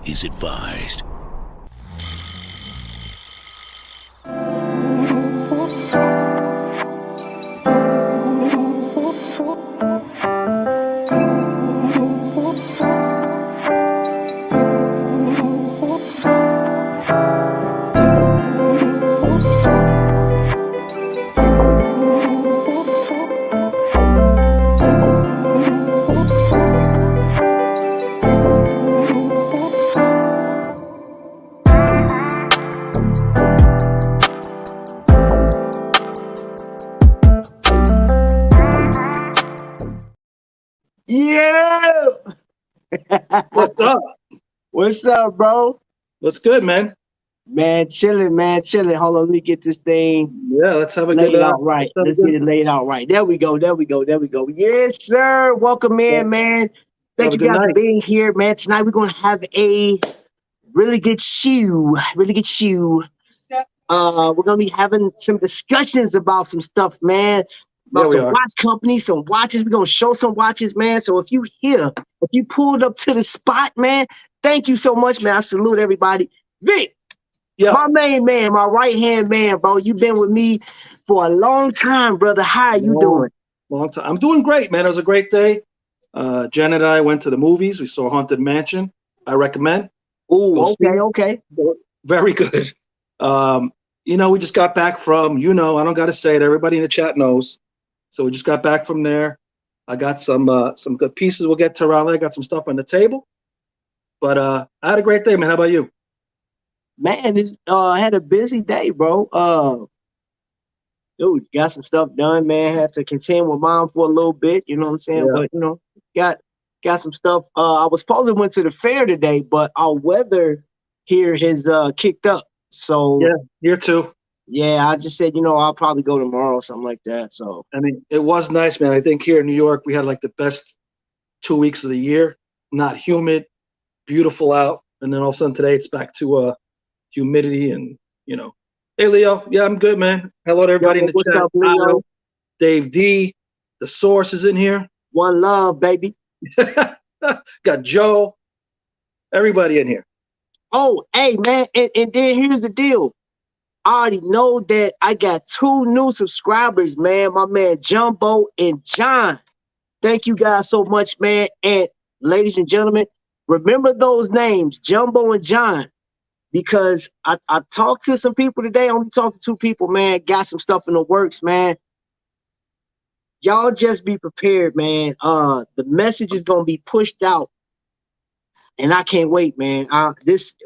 is advised. Yeah. What's up? What's up, bro? What's good, man? Man, chilling, man, chilling. Hold on, let me get this thing Yeah, let's have a laid good. out right. Let's get it laid out right. There we go. There we go. There we go. Yes, sir. Welcome in, man. Thank Have a you good guys for night. being here, man. Tonight we're gonna have a really good shoe. Really good shoe. We're gonna be having some discussions about some stuff, man. Yeah, About we some are. watch companies, some watches. We're gonna show some watches, man. So if you pulled up to the spot, man, thank you so much, man. I salute everybody. Vic, Yeah, my main man, my right hand man, bro. You've been with me for a long time, brother. How you doing? long time. I'm doing great, man. It was a great day. Jen and I went to the movies. We saw Haunted Mansion. I recommend. Go Oh, see okay. it. Very good. We just got back from. I don't got to say it. Everybody in the chat knows. So we just got back from there. I got some good pieces. We'll get to around there. I got some stuff on the table. But I had a great day, man. How about you? Man, I had a busy day, bro. Dude, got some stuff done, man. Had to contend with mom for a little bit, you know what I'm saying? Yeah. But got some stuff. I was supposed to went to the fair today, but our weather here has kicked up. So Yeah, here too. yeah, I just said, I'll probably go tomorrow or something like that. So I mean, it was nice, man. I think here in New York, we had like the best 2 weeks of the year. Not humid, beautiful out, and then all of a sudden today it's back to humidity and. Hey Leo, yeah, I'm good, man. Hello to everybody in the what's chat. up, Leo? Kyle, Dave D, the Source is in here. One love, baby. Got Joe, everybody in here. Oh, hey, man, and then here's the deal. I already know that I got 2 new subscribers, man. My man Jumbo and John. Thank you guys so much, man. And ladies and gentlemen, remember those names, Jumbo and John, because I talked to some people today. I only talked to 2 people, man. Got some stuff in the works, man. Y'all just be prepared, man. The message is gonna be pushed out, and I can't wait, man.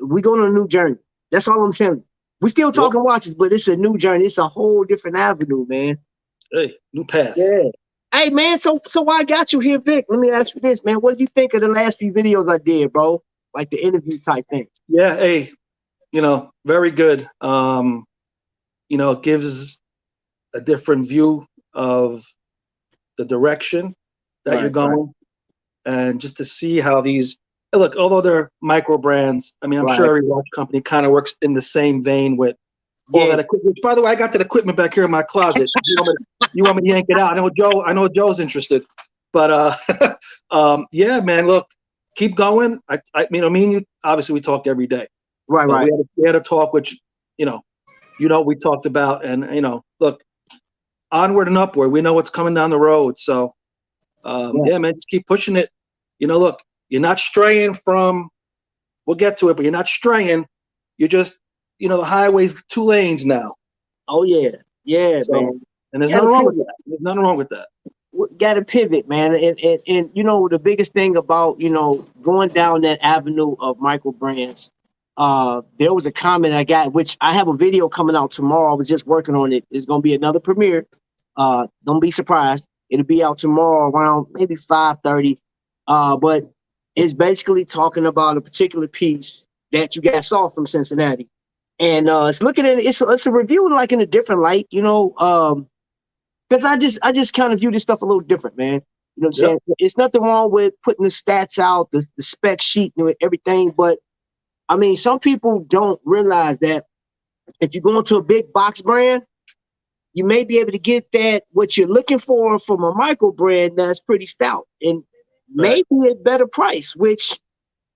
We going on a new journey. That's all I'm saying. We still talking watches, but it's a new journey. It's a whole different avenue, man. Hey, new path. Yeah. Hey, man, so I got you here, Vic. Let me ask you this, man. What did you think of the last few videos I did, bro? Like the interview type thing. Yeah, hey, very good. It gives a different view of the direction that you're going, and just to see how these look, although they're micro brands, I mean, I'm sure every watch company kind of works in the same vein with all that equipment. By the way, I got that equipment back here in my closet. You want me to yank it out? I know Joe's interested, but yeah, man, look, keep going. I mean, you obviously we talk every day, right. We had a talk, which we talked about, and look, onward and upward. We know what's coming down the road, so yeah, man, just keep pushing it. Look, you're not straying from. We'll get to it, but you're not straying. You're just, the highway's 2 lanes now. Oh yeah, man. And there's nothing wrong with that. There's nothing wrong with that. Got to pivot, man. And the biggest thing about going down that avenue of micro brands. There was a comment I got, which I have a video coming out tomorrow. I was just working on it. It's gonna be another premiere. Don't be surprised. It'll be out tomorrow around maybe 5:30. But it's basically talking about a particular piece that you guys saw from Cincinnati, and it's looking at it's a review like in a different light, because I just kind of view this stuff a little different, man. You know what I'm saying? It's nothing wrong with putting the stats out, the spec sheet, and everything, but I mean, some people don't realize that if you go into a big box brand, you may be able to get that what you're looking for from a micro brand that's pretty stout and maybe at better price, which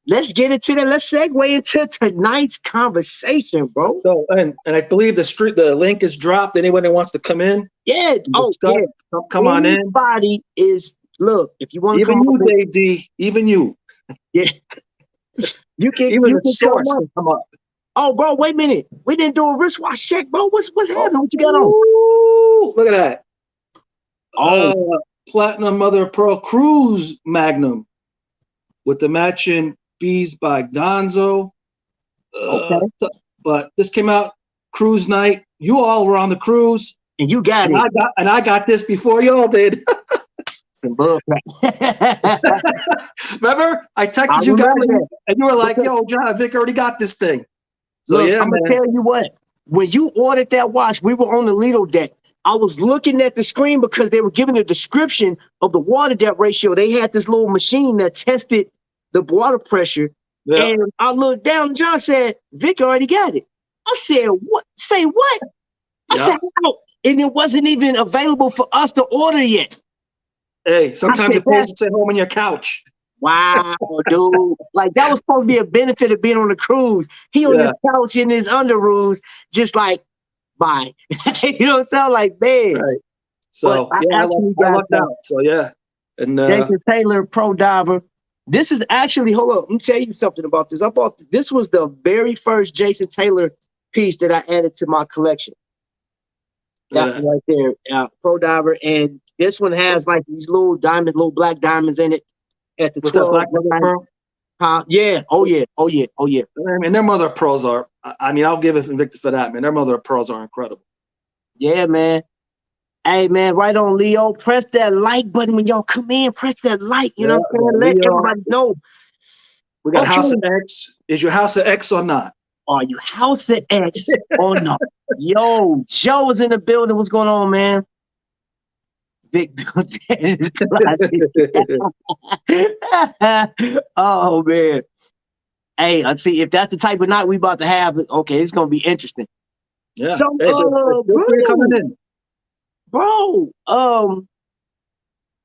let's get into that. Let's segue into tonight's conversation, bro. So, and I believe the link is dropped. Anyone that wants to come in Yeah. and Oh, discuss, yeah. come on in. Anybody is look. If you want to Even come you, up, Dave D. Even you. yeah, Even you the can come source up. can come up. Oh, bro, wait a minute. We didn't do a wristwatch check, bro. What's happening? What you got on? Ooh, look at that. Oh, Platinum Mother of Pearl Cruise Magnum with the matching bees by Gonzo. okay. But this came out cruise night. You all were on the cruise, And you got and it. I got this before y'all did. Some bull crap. Remember, I I texted you guys, remember that. and you were like, "Yo, John, Vic already got this thing." So Look, yeah, I'm gonna man. tell you what. When you ordered that watch, we were on the Lido deck. I was looking at the screen because they were giving a description of the water depth ratio. They had this little machine that tested the water pressure. Yeah. And I looked down, and John said, Vic already got it. I said, what? Say what? I Yeah. said, how? And it wasn't even available for us to order yet. Hey, sometimes said, it pays to sit home on your couch. Wow, dude. Like that was supposed to be a benefit of being on the cruise. He on his couch in his underoos, just like, bye. You know what I'm saying? Like, man. Right. So I yeah, actually I got lucked out. So yeah. And Jason Taylor, pro diver. This is actually, hold up, let me tell you something about this. This was the very first Jason Taylor piece that I added to my collection. That one right there, pro diver. And this one has like these little black diamonds in it at the with 12. that black pearl? Yeah. Oh yeah. I mean, their mother of pearls are. I mean, I'll give it Invicta for that, man. Their mother of pearls are incredible. Yeah, man. Hey, man, right on, Leo. Press that like button when y'all come in. Press that like. You know what I'm saying? Let everybody know. We got House of X. Is your House of X or not? Are you House of X or not? Yo, Joe is in the building. What's going on, man? Big Oh man. Hey, let's see if that's the type of night we about to have. Okay, it's gonna be interesting. Yeah. So, hey, coming in, bro.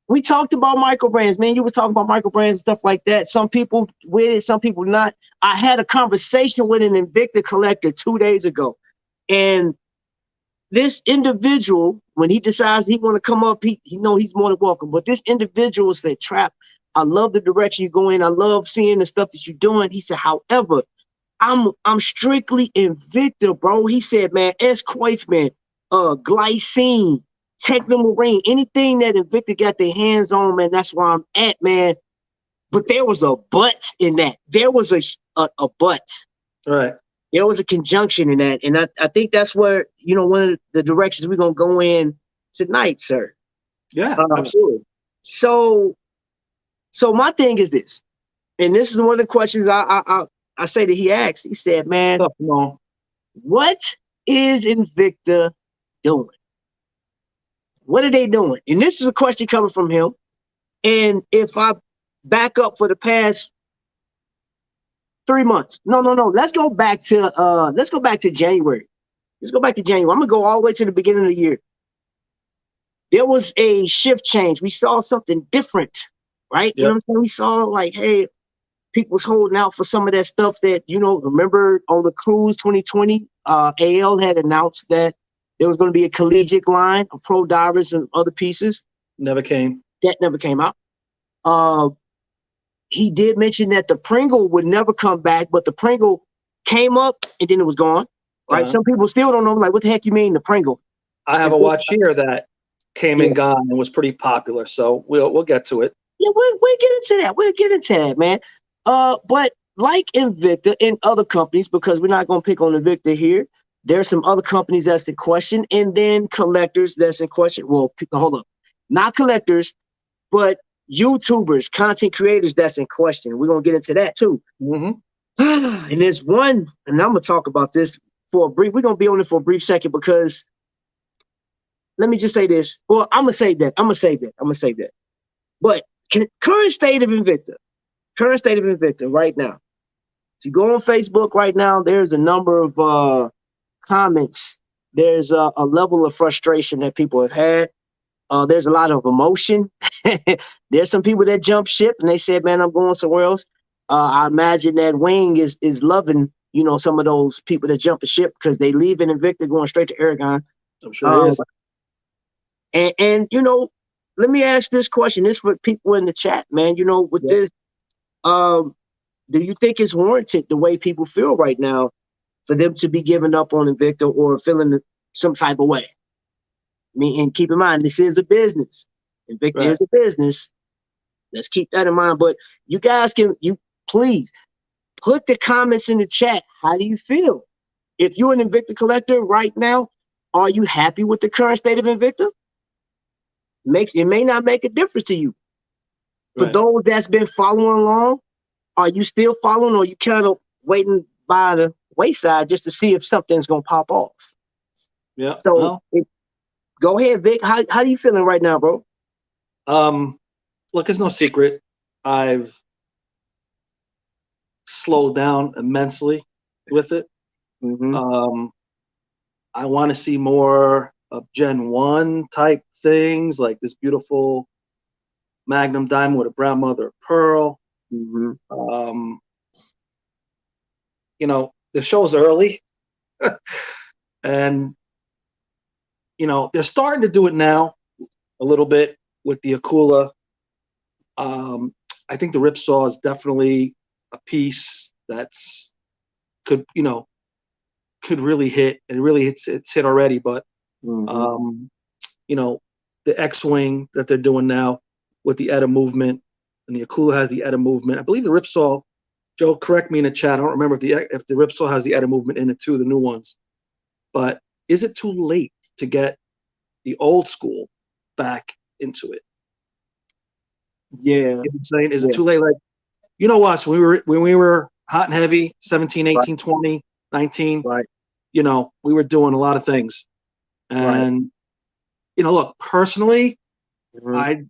We talked about microbrands, man. You was talking about microbrands and stuff like that. Some people with it, some people not. I had a conversation with an Invicta collector 2 days ago, and this individual, when he decides he want to come up, he know he's more than welcome. But this individual said, "Trap, I love the direction you're going. I love seeing the stuff that you're doing." He said, "However, I'm strictly Invicta, bro." He said, "Man, S. Coifman, Glycine, Technomarine, anything that Invicta got their hands on, man, that's where I'm at, man." But there was a but in that. There was a but. Right. There was a conjunction in that. And I think that's where, one of the directions we're going to go in tonight, sir. Yeah, absolutely. So my thing is this, and this is one of the questions I say that he asked. He said, man, what is Invicta doing? What are they doing? And this is a question coming from him. And if I back up for the past 3 months, no. Let's go back to January. Let's go back to January. I'm gonna go all the way to the beginning of the year. There was a shift change. We saw something different, right? Yep. You know what I'm saying? We saw like, hey, people's holding out for some of that stuff that, remember on the cruise 2020, AL had announced that there was going to be a collegiate line of pro divers and other pieces. Never came. That never came out. He did mention that the Pringle would never come back, but the Pringle came up and then it was gone. Right? Some people still don't know, like, what the heck you mean the Pringle? I have a watch here that came and gone and was pretty popular, so we'll get to it. Yeah, we'll get into that. We'll get into that, man. But like Invicta and other companies, because we're not gonna pick on Invicta here, there's some other companies that's in question, and then collectors that's in question. Well, hold up, not collectors, but YouTubers, content creators that's in question. We're gonna get into that too. Mm-hmm. And there's one, and I'm gonna talk about this for a brief. We're gonna be on it for a brief second because let me just say this. Well, I'm gonna save that. But current state of Invicta right now. If you go on Facebook right now, there's a number of comments. There's a level of frustration that people have had. There's a lot of emotion. There's some people that jump ship and they said, man, I'm going somewhere else. I imagine that Wing is loving, you know, some of those people that jump the ship because they leave in Invicta going straight to Aragon. I'm sure he Um, is. and you know, let me ask this question. This for people in the chat, man. You know, with Yeah. this, um, do you think it's warranted the way people feel right now for them to be giving up on Invicta or feeling some type of way? I mean, and keep in mind, this is a business. Invicta Right. is a business. Let's keep that in mind. But you guys you please put the comments in the chat. How do you feel? If you're an Invicta collector right now, are you happy with the current state of Invicta? It may not make a difference to you. For Right. those that's been following along, are you still following, or you kind of waiting by the wayside just to see if something's gonna pop off? Yeah. So Well, go ahead, Vic. How you feeling right now, bro? look, it's no secret. I've slowed down immensely with it. Mm-hmm. Um, I want to see more of Gen 1 type things, like this beautiful Magnum diamond with a brown mother of pearl. Mm-hmm. Um, the show's early, and they're starting to do it now a little bit with the Akula. Um, I think the Ripsaw is definitely a piece that's could could really hit, and really it's hit already. But Mm-hmm. um, the X-wing that they're doing now with the ETA movement, and the Akula has the ETA movement. I believe the Ripsaw. Joe, correct me in the chat. I don't remember if the Ripsaw has the ETA movement in it too, the new ones. But is it too late to get the old school back into it? Yeah. You know what I'm saying? Is it Yeah. too late? Like, you know us, when we were hot and heavy, 17, Right. 18, 20, 19, Right. we were doing a lot of things. Right. And, look, personally, Mm-hmm. I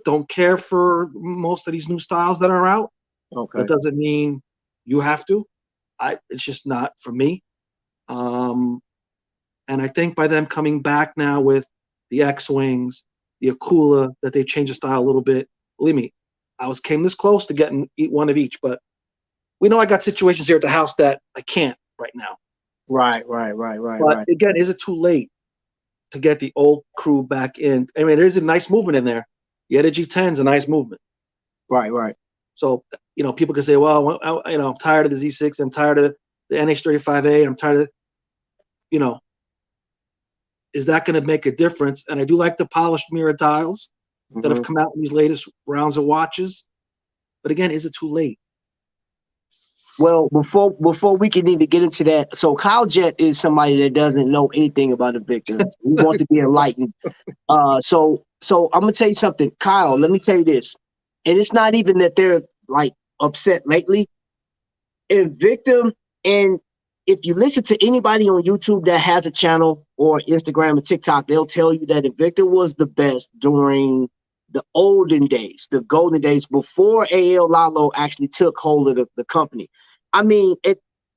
don't care for most of these new styles that are out. That Okay. doesn't mean you have to. It's just not for me. Um, and I think by them coming back now with the X-wings, the Akula, that they changed the style a little bit. Believe me, came this close to getting one of each, but we know I got situations here at the house that I can't right now. Right. Right. Right. Right. But Right. again, is it too late to get the old crew back in? I mean, there's a nice movement in there. The ETA G10 is a nice movement. Right. Right. So, people can say, well, I'm tired of the Z6. I'm tired of the NH35A. I'm tired of, you know, is that going to make a difference? And I do like the polished mirror dials that have Mm-hmm. come out in these latest rounds of watches. But again, is it too late? Well, before we can even get into that, so Kyle Jet is somebody that doesn't know anything about Invicta. He wants to be enlightened. So I'm gonna tell you something, Kyle. Let me tell you this, and it's not even that they're like upset lately. Invicta, and if you listen to anybody on YouTube that has a channel or Instagram or TikTok, they'll tell you that Invicta was the best during the olden days, the golden days before AL Lalo actually took hold of the company. I mean,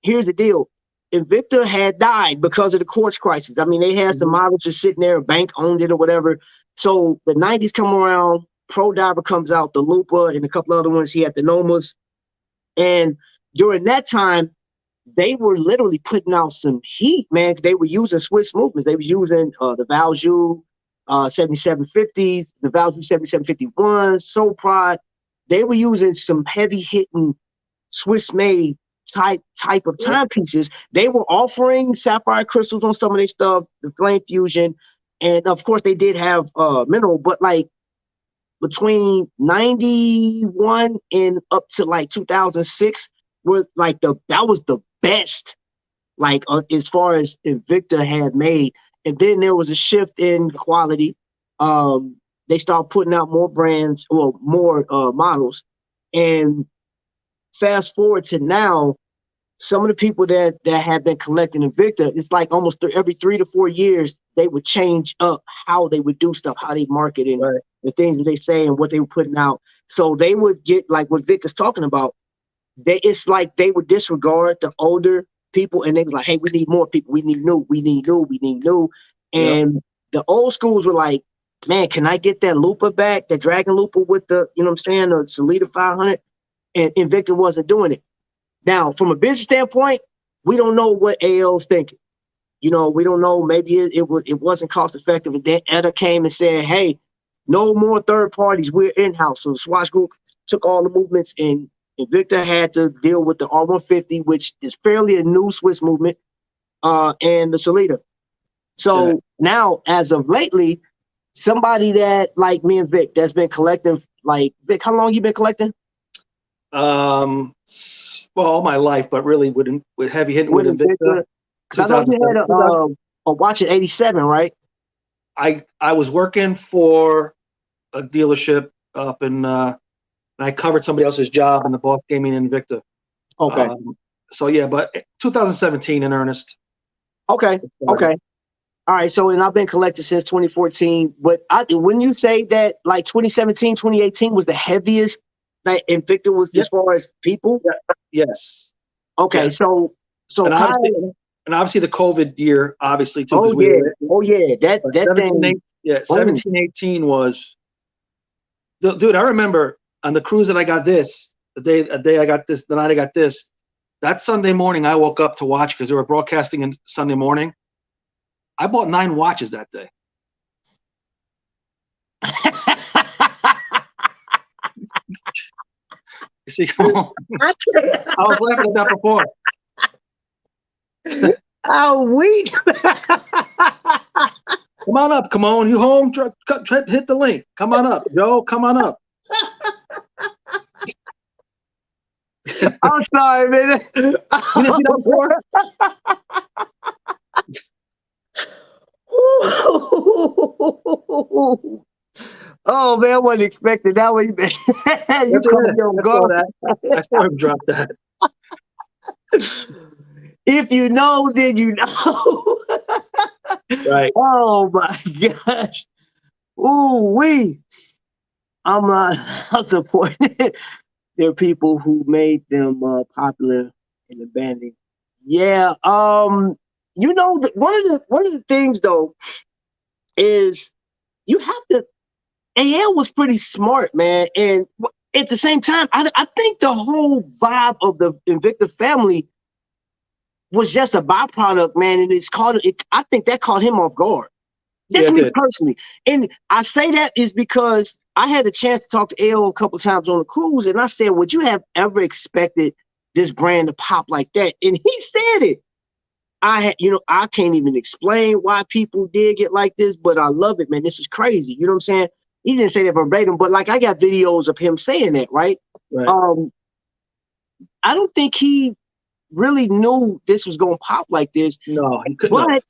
here's the deal. Invicta had died because of the quartz crisis. I mean, they had some Mm-hmm. models just sitting there, a bank owned it or whatever. So the 90s come around, Pro Diver comes out, the Lupa and a couple other ones. He had the Nomas. And during that time, they were literally putting out some heat, man. They were using Swiss movements. They was using the Valjoux 7750s, the Valjoux 7751s, Soul Prod. They were using some heavy hitting Swiss made type of Yeah. timepieces. They were offering sapphire crystals on some of their stuff, the flame fusion, and of course they did have mineral, but like between 91 and up to like 2006 were like that was the best, like as far as Invicta had made. And then there was a shift in quality. They started putting out more brands or more models. And fast forward to now, some of the people that have been collecting Invicta, it's like almost every 3 to 4 years, they would change up how they would do stuff, how they market and Right. the things that they say and what they were putting out. So they would get like what Vic is talking about. It's like they would disregard the older people and they was like, hey, we need more people. We need new. We need new. We need new. Yeah. And the old schools were like, man, can I get that Lupa back, that Dragon Lupa with the, you know what I'm saying, the Solita 500? and Invicta wasn't doing it. Now, from a business standpoint, we don't know what AL's thinking. You know, we don't know. Maybe it wasn't cost effective. And then Etta came and said, "Hey, no more third parties. We're in house." So the Swatch Group took all the movements, and Invicta had to deal with the R150, which is fairly a new Swiss movement, and the Solita. So now, as of lately, somebody that like me and Vic that's been collecting, like Vic, how long you been collecting? Well, all my life, but really with heavy hitting with Invicta. Because I know you had a watch at 87, right? I was working for a dealership up in, and I covered somebody else's job, and the boss gave me an Invicta. Okay. So yeah, but 2017 in earnest. Okay. Okay. All right. So, and I've been collecting since 2014. But when you say that like 2017, 2018 was the heaviest that Invicta was as far as people? Yeah. Yes. Okay. Yes. So and obviously the COVID year, obviously too. Oh yeah. That 17, thing. 17, 18 was. Dude, I remember on the cruise that I got this, the day I got this, the night I got this. That Sunday morning, I woke up to watch because they were broadcasting on Sunday morning. I bought 9 watches that day. You see, I was laughing at that before. Oh, weak. Come on up. Come on. You home? Hit the link. Come on up. Joe, come on up. I'm sorry, man. You didn't see that before? Oh man, I wasn't expecting that one. You I saw him drop that. If you know, then you know. Right. Oh my gosh. Ooh, I'm supporting. There are people who made them popular and abandoned. Yeah. You know, one of the things though is you have to. AL was pretty smart, man, and at the same time, I think the whole vibe of the Invicta family was just a byproduct, man, and I think that caught him off guard. That's me personally, and I say that is because I had a chance to talk to AL a couple times on the cruise, and I said, "Would you have ever expected this brand to pop like that?" And he said it. I can't even explain why people dig it like this, but I love it, man. This is crazy. You know what I'm saying? He didn't say that verbatim, but like I got videos of him saying that, right? Right. I don't think he really knew this was gonna pop like this. No, he couldn't.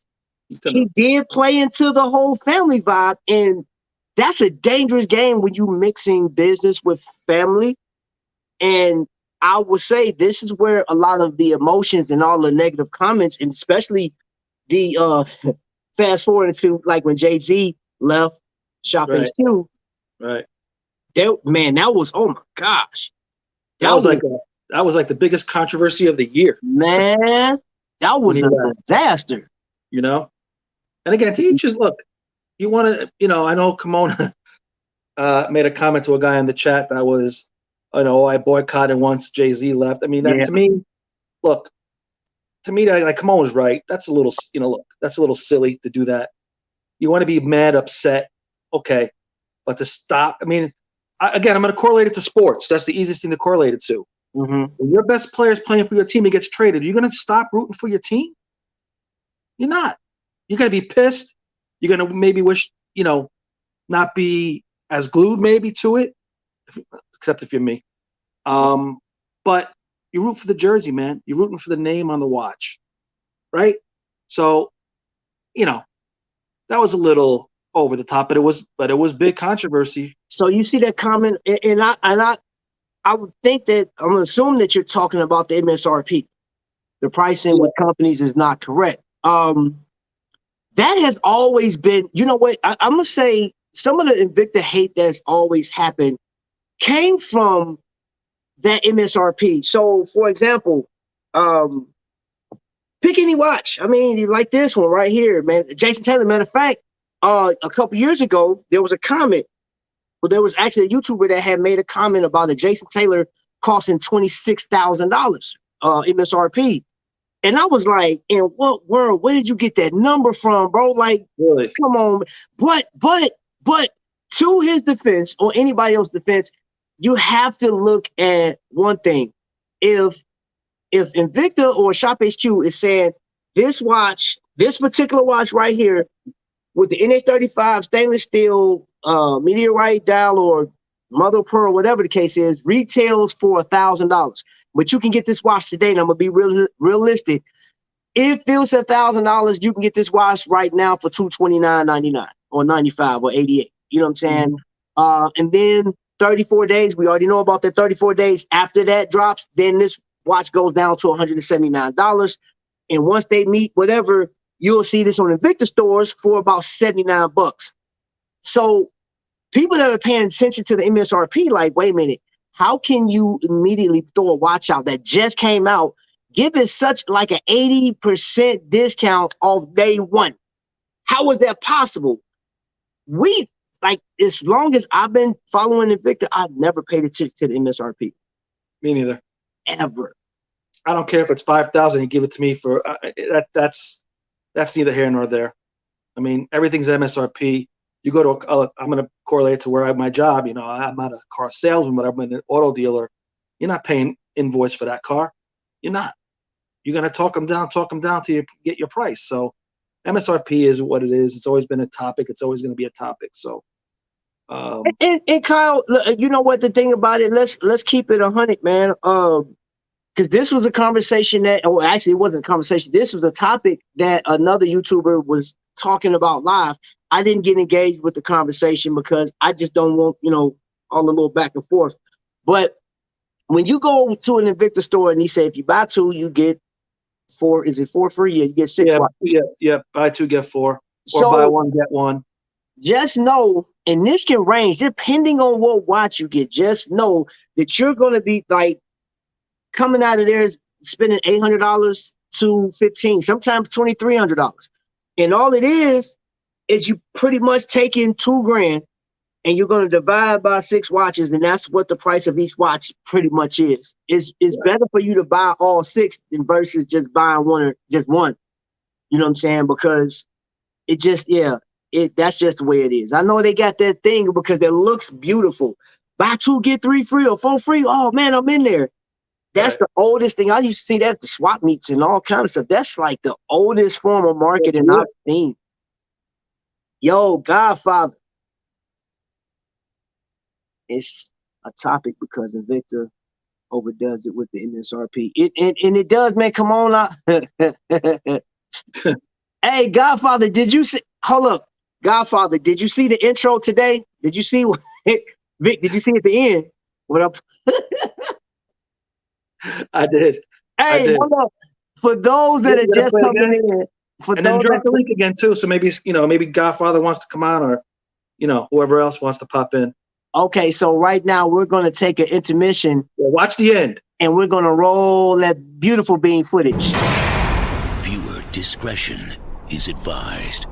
But he did play into the whole family vibe, and that's a dangerous game when you mixing business with family. And I would say this is where a lot of the emotions and all the negative comments, and especially the fast forward to like when Jay-Z left Shop HQ. Right. That was, oh my gosh. That was like the biggest controversy of the year. Man, that was a disaster. You know? And again, teachers, look, you want to, I know Kimona made a comment to a guy in the chat that was, I boycotted once Jay-Z left. I mean, that to me, look, like Kimona was right. That's a little, that's a little silly to do that. You want to be mad, upset, okay. But to stop, I mean, again, I'm going to correlate it to sports. That's the easiest thing to correlate it to. Mm-hmm. When your best player is playing for your team, he gets traded. Are you going to stop rooting for your team? You're not. You're going to be pissed. You're going to maybe wish, not be as glued maybe to it, except if you're me. But you root for the jersey, man. You're rooting for the name on the watch, right? So, that was a little over the top, but it was big controversy. So you see that comment, and I would think that I'm assuming that you're talking about the MSRP. The pricing with companies is not correct. That has always been, you know what? I'm gonna say some of the Invicta hate that's always happened came from that MSRP. So, for example, pick any watch. I mean, like this one right here, man. Jason Taylor. Matter of fact, a couple years ago, there was a comment. Well, there was actually a YouTuber that had made a comment about a Jason Taylor costing $26,000 MSRP. And I was like, in what world? Where did you get that number from, bro? Like, Really? come on. But to his defense or anybody else's defense, you have to look at one thing. If Invicta or Shop HQ is saying this watch, this particular watch right here with the NH35 stainless steel meteorite dial or mother of pearl, whatever the case is, retails for $1,000. But you can get this watch today, and I'm gonna be realistic. If it was $1,000, you can get this watch right now for $229.99 or 95 or 88. You know what I'm saying? And then 34 days, we already know about that 34 days. After that drops, then this watch goes down to $179. And once they meet whatever, you'll see this on Invicta stores for about $79. So people that are paying attention to the MSRP, like, wait a minute, how can you immediately throw a watch out that just came out, give it such like an 80% discount off day one? How is that possible? We, like, as long as I've been following Invicta, I've never paid attention to the MSRP. Me neither. Ever. I don't care if it's 5,000 and give it to me for that's neither here nor there. I mean, everything's MSRP. You go to I'm going to correlate it to where I have my job. You know, I'm not a car salesman, but I'm an auto dealer. You're not paying invoice for that car. You're not. You're going to talk them down till you get your price. So MSRP is what it is. It's always been a topic. It's always going to be a topic. So. And Kyle, you know what the thing about it? Let's keep it 100, man. Because this was a conversation that, or actually it wasn't a conversation. This was a topic that another YouTuber was talking about live. I didn't get engaged with the conversation because I just don't want, all the little back and forth. But when you go to an Invicta store and he said, if you buy two, you get four. Is it four free? Yeah, you get six. Yeah. Buy two, get four. Or buy one, get one. Just know, and this can range depending on what watch you get. Just know that you're going to be like coming out of there spending $800 to $1,500, sometimes $2,300. And all it is you pretty much taking $2,000 and you're going to divide by 6 watches, and that's what the price of each watch pretty much is. It's better for you to buy all 6 than versus just buying one or just one. You know what I'm saying? Because it just, that's just the way it is. I know they got that thing because it looks beautiful. Buy 2, get 3 free or 4 free. Oh man, I'm in there. That's the oldest thing. I used to see that at the swap meets and all kinds of stuff. That's like the oldest form of marketing I've seen. Yo, Godfather. It's a topic because Invicta overdoes it with the MSRP. And it does, man. Come on out. Hey, Godfather, did you see? Hold up, Godfather, did you see the intro today? Did you see what Vic? Did you see at the end? What up? I did. Hey, I did. Hold up. For those that are just coming in, and then drop the link again too. So maybe maybe Godfather wants to come on, or whoever else wants to pop in. Okay, so right now we're going to take an intermission. Yeah, watch the end. And we're going to roll that beautiful bean footage. Viewer discretion is advised.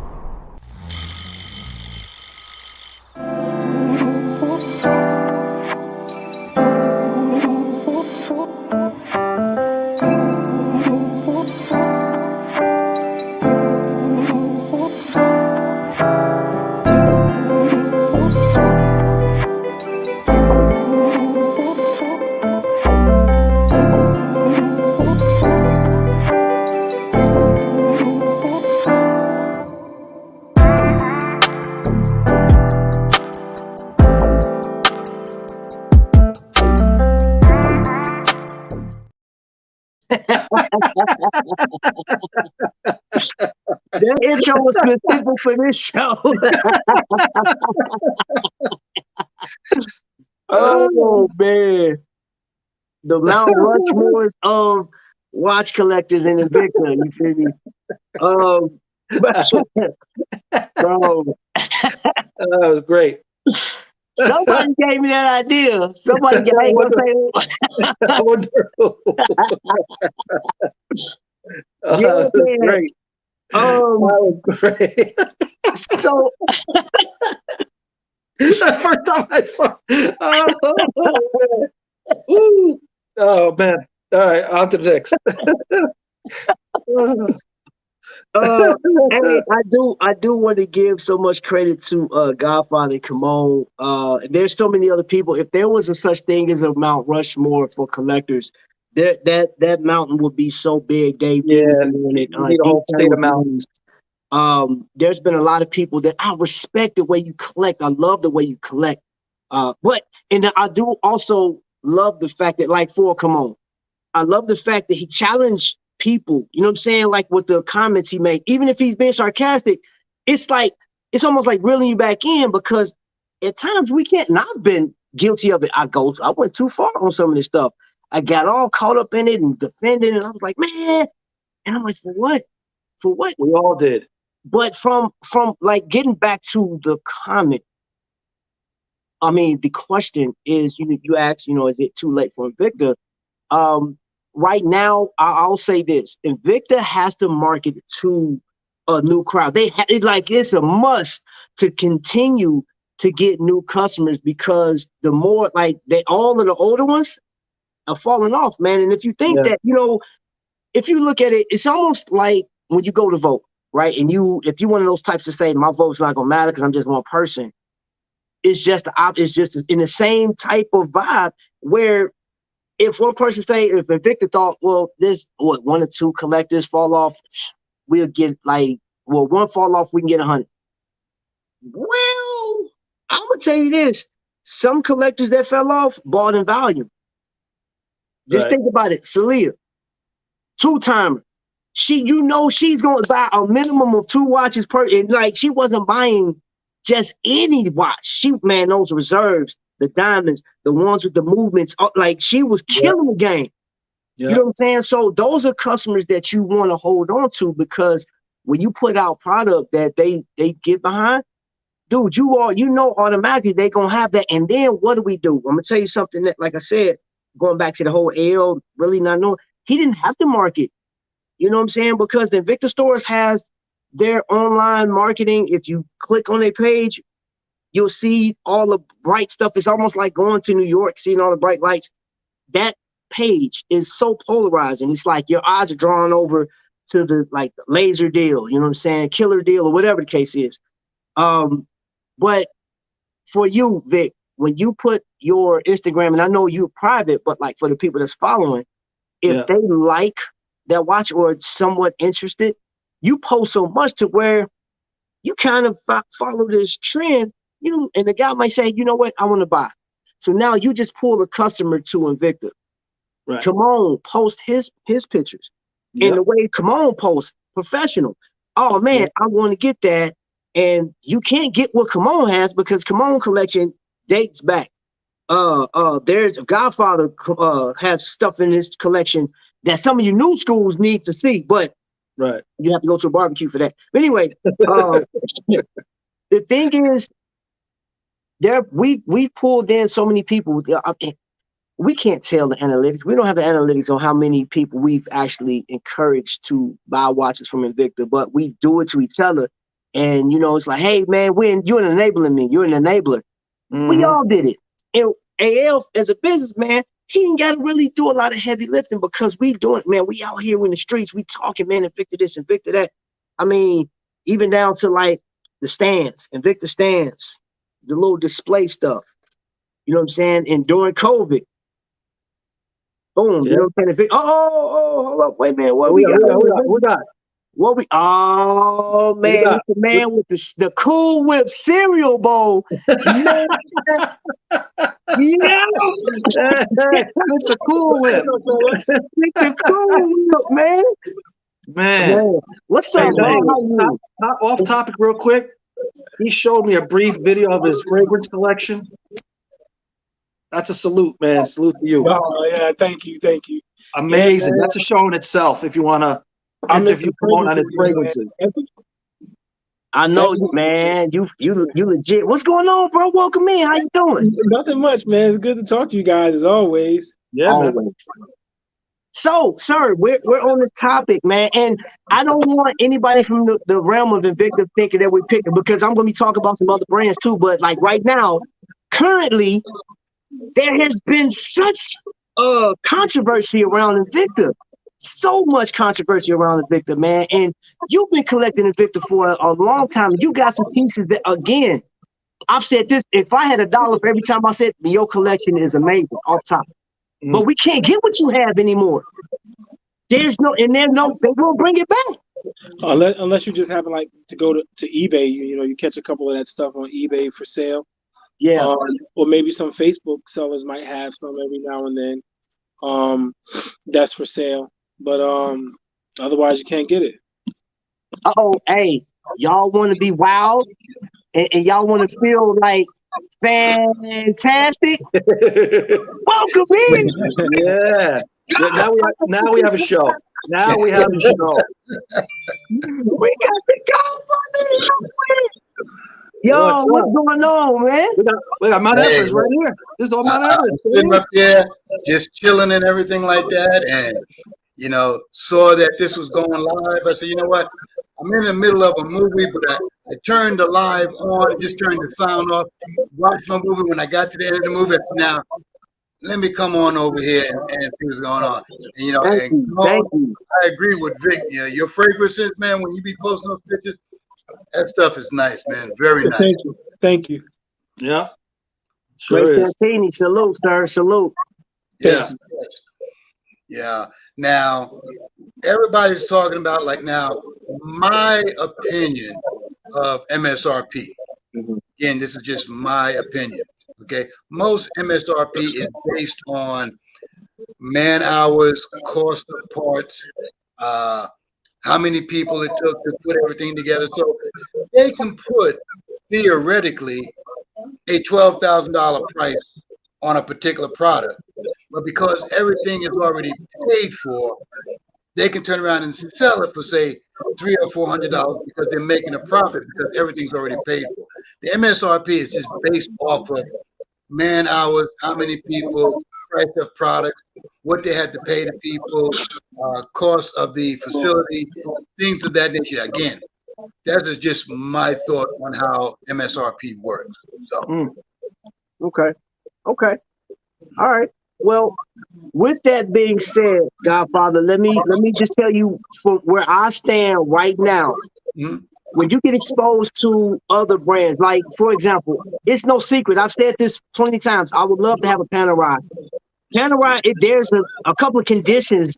That intro was specific for this show. Oh man, the Mount Rushmores of watch collectors in Invicta. You feel me? Bro, that was great. Somebody gave me that idea. Somebody gave me I wonder who. Yeah, that was great. That was great. So the first time I saw, oh, Oh man. All right, on to the next. Hey, I do want to give so much credit to Godfather Kimon. There's so many other people. If there was a such thing as a Mount Rushmore for collectors, that mountain would be so big. Dave D Yeah, would be on it. you need a whole D-Town state would of be mountains. there's been a lot of people that I respect the way you collect. I love the way you collect. And I do also love the fact that, like, for come on, I love the fact that he challenged people. You know what I'm saying? Like with the comments he made, even if he's being sarcastic, it's like it's almost like reeling you back in because at times we can't. And I've been guilty of it. I went too far on some of this stuff. I got all caught up in it and defending, and I was like, man, and I'm like, for what? For what? We all did. But from like getting back to the comment, I mean, the question is, you asked, is it too late for Invicta? Um, right now, I'll say this: Invicta has to market to a new crowd. It's a must to continue to get new customers because the more like all of the older ones are falling off, man. And if you think Yeah. that, if you look at it, it's almost like when you go to vote, right? And if you one of those types to say my vote's not gonna matter because I'm just one person, it's just in the same type of vibe where if one person say if Invicta thought, well, there's one or two collectors fall off, we'll get one fall off, we can get 100. Well, I'm gonna tell you this: some collectors that fell off bought in volume. Just Right. think about it, Celia, two-timer. She's going to buy a minimum of 2 watches per, and like she wasn't buying just any watch. Those reserves, the diamonds, the ones with the movements, like she was killing the game. Yeah. You know what I'm saying? So those are customers that you want to hold on to because when you put out product that they get behind, dude, automatically they're gonna have that. And then what do we do? I'm gonna tell you something that, like I said, going back to the whole AL really not knowing, he didn't have to market. You know what I'm saying? Because the Invicta stores has their online marketing. If you click on their page, you'll see all the bright stuff. It's almost like going to New York, seeing all the bright lights. That page is so polarizing. It's like your eyes are drawn over to the laser deal, you know what I'm saying? Killer deal or whatever the case is. But for you, Vic, when you put your Instagram, and I know you're private, but like for the people that's following, if they like that watch or somewhat interested, you post so much to where you kind of follow this trend, and the guy might say, you know what, I want to buy. So now you just pull a customer to Invicta. Right. Kimon post his pictures. And the way Kimon posts, professional. Oh man, I want to get that. And you can't get what Kimon has because Kimon collection dates back. There's Godfather has stuff in his collection that some of you new schools need to see, but you have to go to a barbecue for that. But anyway, the thing is, we've pulled in so many people. We can't tell the analytics. We don't have the analytics on how many people we've actually encouraged to buy watches from Invicta, but we do it to each other. And it's like, hey man, you're enabling me. You're an enabler. Mm-hmm. We all did it. And AL as a businessman, he ain't got to really do a lot of heavy lifting because we doing it, man. We out here in the streets, we talking, man, Invicta this, Invicta that. I mean, even down to like the stands, Invicta stands, the little display stuff. You know what I'm saying? And during COVID, boom, you know what I'm saying? Hold up, wait a minute. What we got? Oh man, it's the man with the Cool Whip cereal bowl. Man. Yeah, it's the Cool Whip. It's the Cool Whip, man. Man, what's up, man? Off topic, real quick. He showed me a brief video of his fragrance collection. That's a salute, man. Salute to you. Oh yeah, thank you. Amazing. That's a show in itself. If you want to interview Kimon on his fragrances. I know, man. You legit. What's going on, bro? Welcome in. How you doing? Nothing much, man. It's good to talk to you guys as always. Yeah, always. man. So, sir, we're on this topic, man, and I don't want anybody from the realm of Invicta thinking that we picked it because I'm going to be talking about some other brands too. But like right now, currently, there has been such controversy around Invicta. So much controversy around Invicta, man. And you've been collecting Invicta for a long time. You got some pieces that, again, I've said this. If I had $1 for every time I said your collection is amazing, off top, but we can't get what you have anymore. There's no, and there's no, they won't bring it back. Unless you just happen like to go to eBay, you catch a couple of that stuff on eBay for sale. Yeah. Or maybe some Facebook sellers might have some every now and then. That's for sale. But otherwise you can't get it. Hey, y'all want to be wild and y'all want to feel like fantastic? Welcome in. Yeah. Now we have a show. Now we have a show. We got the go. Yo, what's going on, man? We got Mount Everest right here. This is all Mount Everest. Sitting up there, just chilling and everything like that, and saw that this was going live. I said, you know what? I'm in the middle of a movie, but I turned the live on, just turned the sound off, watched my movie. When I got to the end of the movie, I said, now let me come on over here and see what's going on. And, Thank you. I agree with Vic. Your fragrances, man, when you be posting those pictures, that stuff is nice, man. Very nice. Thank you. Yeah. Sure is. Santini, salute, sir. Salute. Yeah. Yeah. Now, everybody's talking about, like, now, my opinion of MSRP. Again, this is just my opinion. Okay. Most MSRP is based on man hours, cost of parts, how many people it took to put everything together. So they can put, theoretically, a $12,000 price on a particular product. But because everything is already paid for, they can turn around and sell it for, say, $300 or $400 because they're making a profit because everything's already paid for. The MSRP is just based off of man hours, how many people, price of product, what they had to pay to people, cost of the facility, things of that nature. Again, that is just my thought on how MSRP works. So, Okay. All right. Well, with that being said, Godfather, let me just tell you from where I stand right now. When you get exposed to other brands, like, for example, it's no secret. I've said this plenty of times. I would love to have a Panerai. Panerai, there's a couple of conditions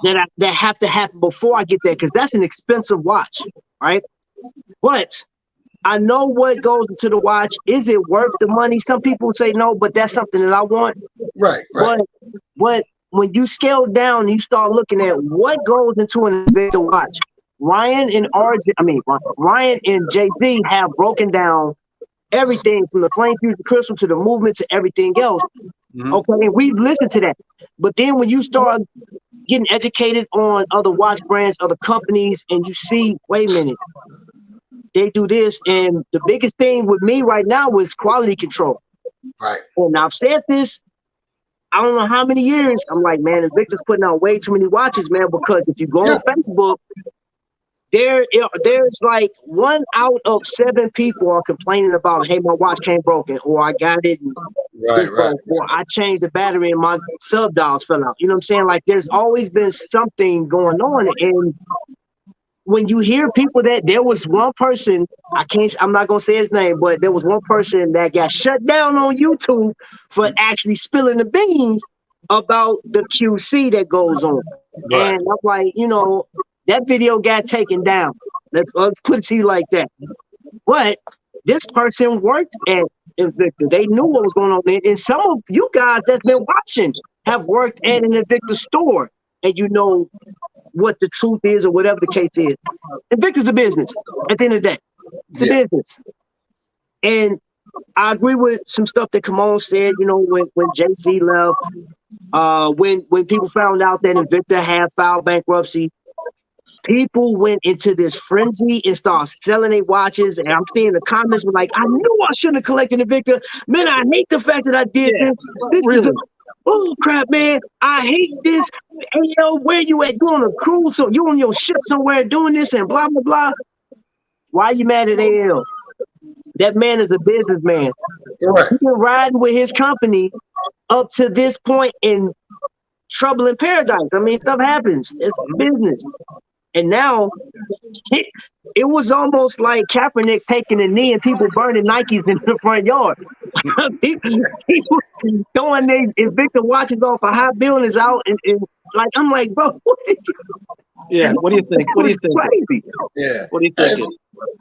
that have to happen before I get there, because that's an expensive watch, right? But I know what goes into the watch. Is it worth the money? Some people say no, but that's something that I want. Right. But when you scale down, you start looking at what goes into an Invicta watch. Ryan and Jay-Z have broken down everything from the flame fusion crystal to the movement to everything else. Okay, and we've listened to that. But then when you start getting educated on other watch brands, other companies, and you see, wait a minute, they do this. And the biggest thing with me right now is quality control. Right. And I've said this, I don't know how many years. I'm like, man, Invicta's putting out way too many watches, man, because if you go on Facebook, there's like 1 out of 7 people are complaining about, hey, my watch came broken, or I got it and broke, or I changed the battery and my sub dials fell out. You know what I'm saying? Like, there's always been something going on. And when you hear people, that there was one person, I'm not gonna say his name, but there was one person that got shut down on YouTube for actually spilling the beans about the QC that goes on. And I'm like, that video got taken down. Let's put it to you like that. But this person worked at Invicta. They knew what was going on there. And some of you guys that's been watching have worked at an Invicta store, and you know what the truth is, or whatever the case is. Invicta's a business at the end of the day. It's a business. And I agree with some stuff that Kamon said, when Jay-Z left, when people found out that Invicta had filed bankruptcy, people went into this frenzy and started selling their watches. And I'm seeing the comments were like, I knew I shouldn't have collected Invicta. Man, I hate the fact that I did this. This really? Oh crap, man. I hate this. Hey, yo, where you at? You on a cruise? So you on your ship somewhere doing this and blah, blah, blah. Why are you mad at AL? That man is a businessman. He's been riding with his company up to this point, and trouble in paradise. I mean, stuff happens. It's business. And now it was almost like Kaepernick taking a knee and people burning Nikes in the front yard. People throwing their Invicta watches off of high buildings out, and like I'm like, bro, Yeah. What do you think? What do you think? Crazy. Yeah. What do you think?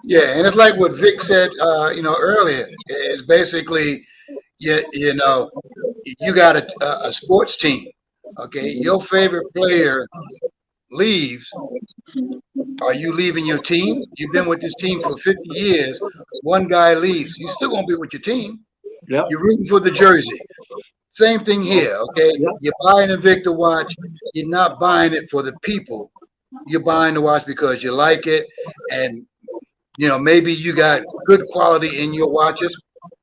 Yeah, and it's like what Vic said, earlier. It's basically, you know, you got a sports team. Okay, your favorite player leaves. Are you leaving your team? You've been with this team for 50 years. One guy leaves. You still gonna be with your team. Yep. You're rooting for the jersey. Same thing here. Okay, Yep. you're buying a Victor watch. You're not buying it for the people. You're buying the watch because you like it, and maybe you got good quality in your watches.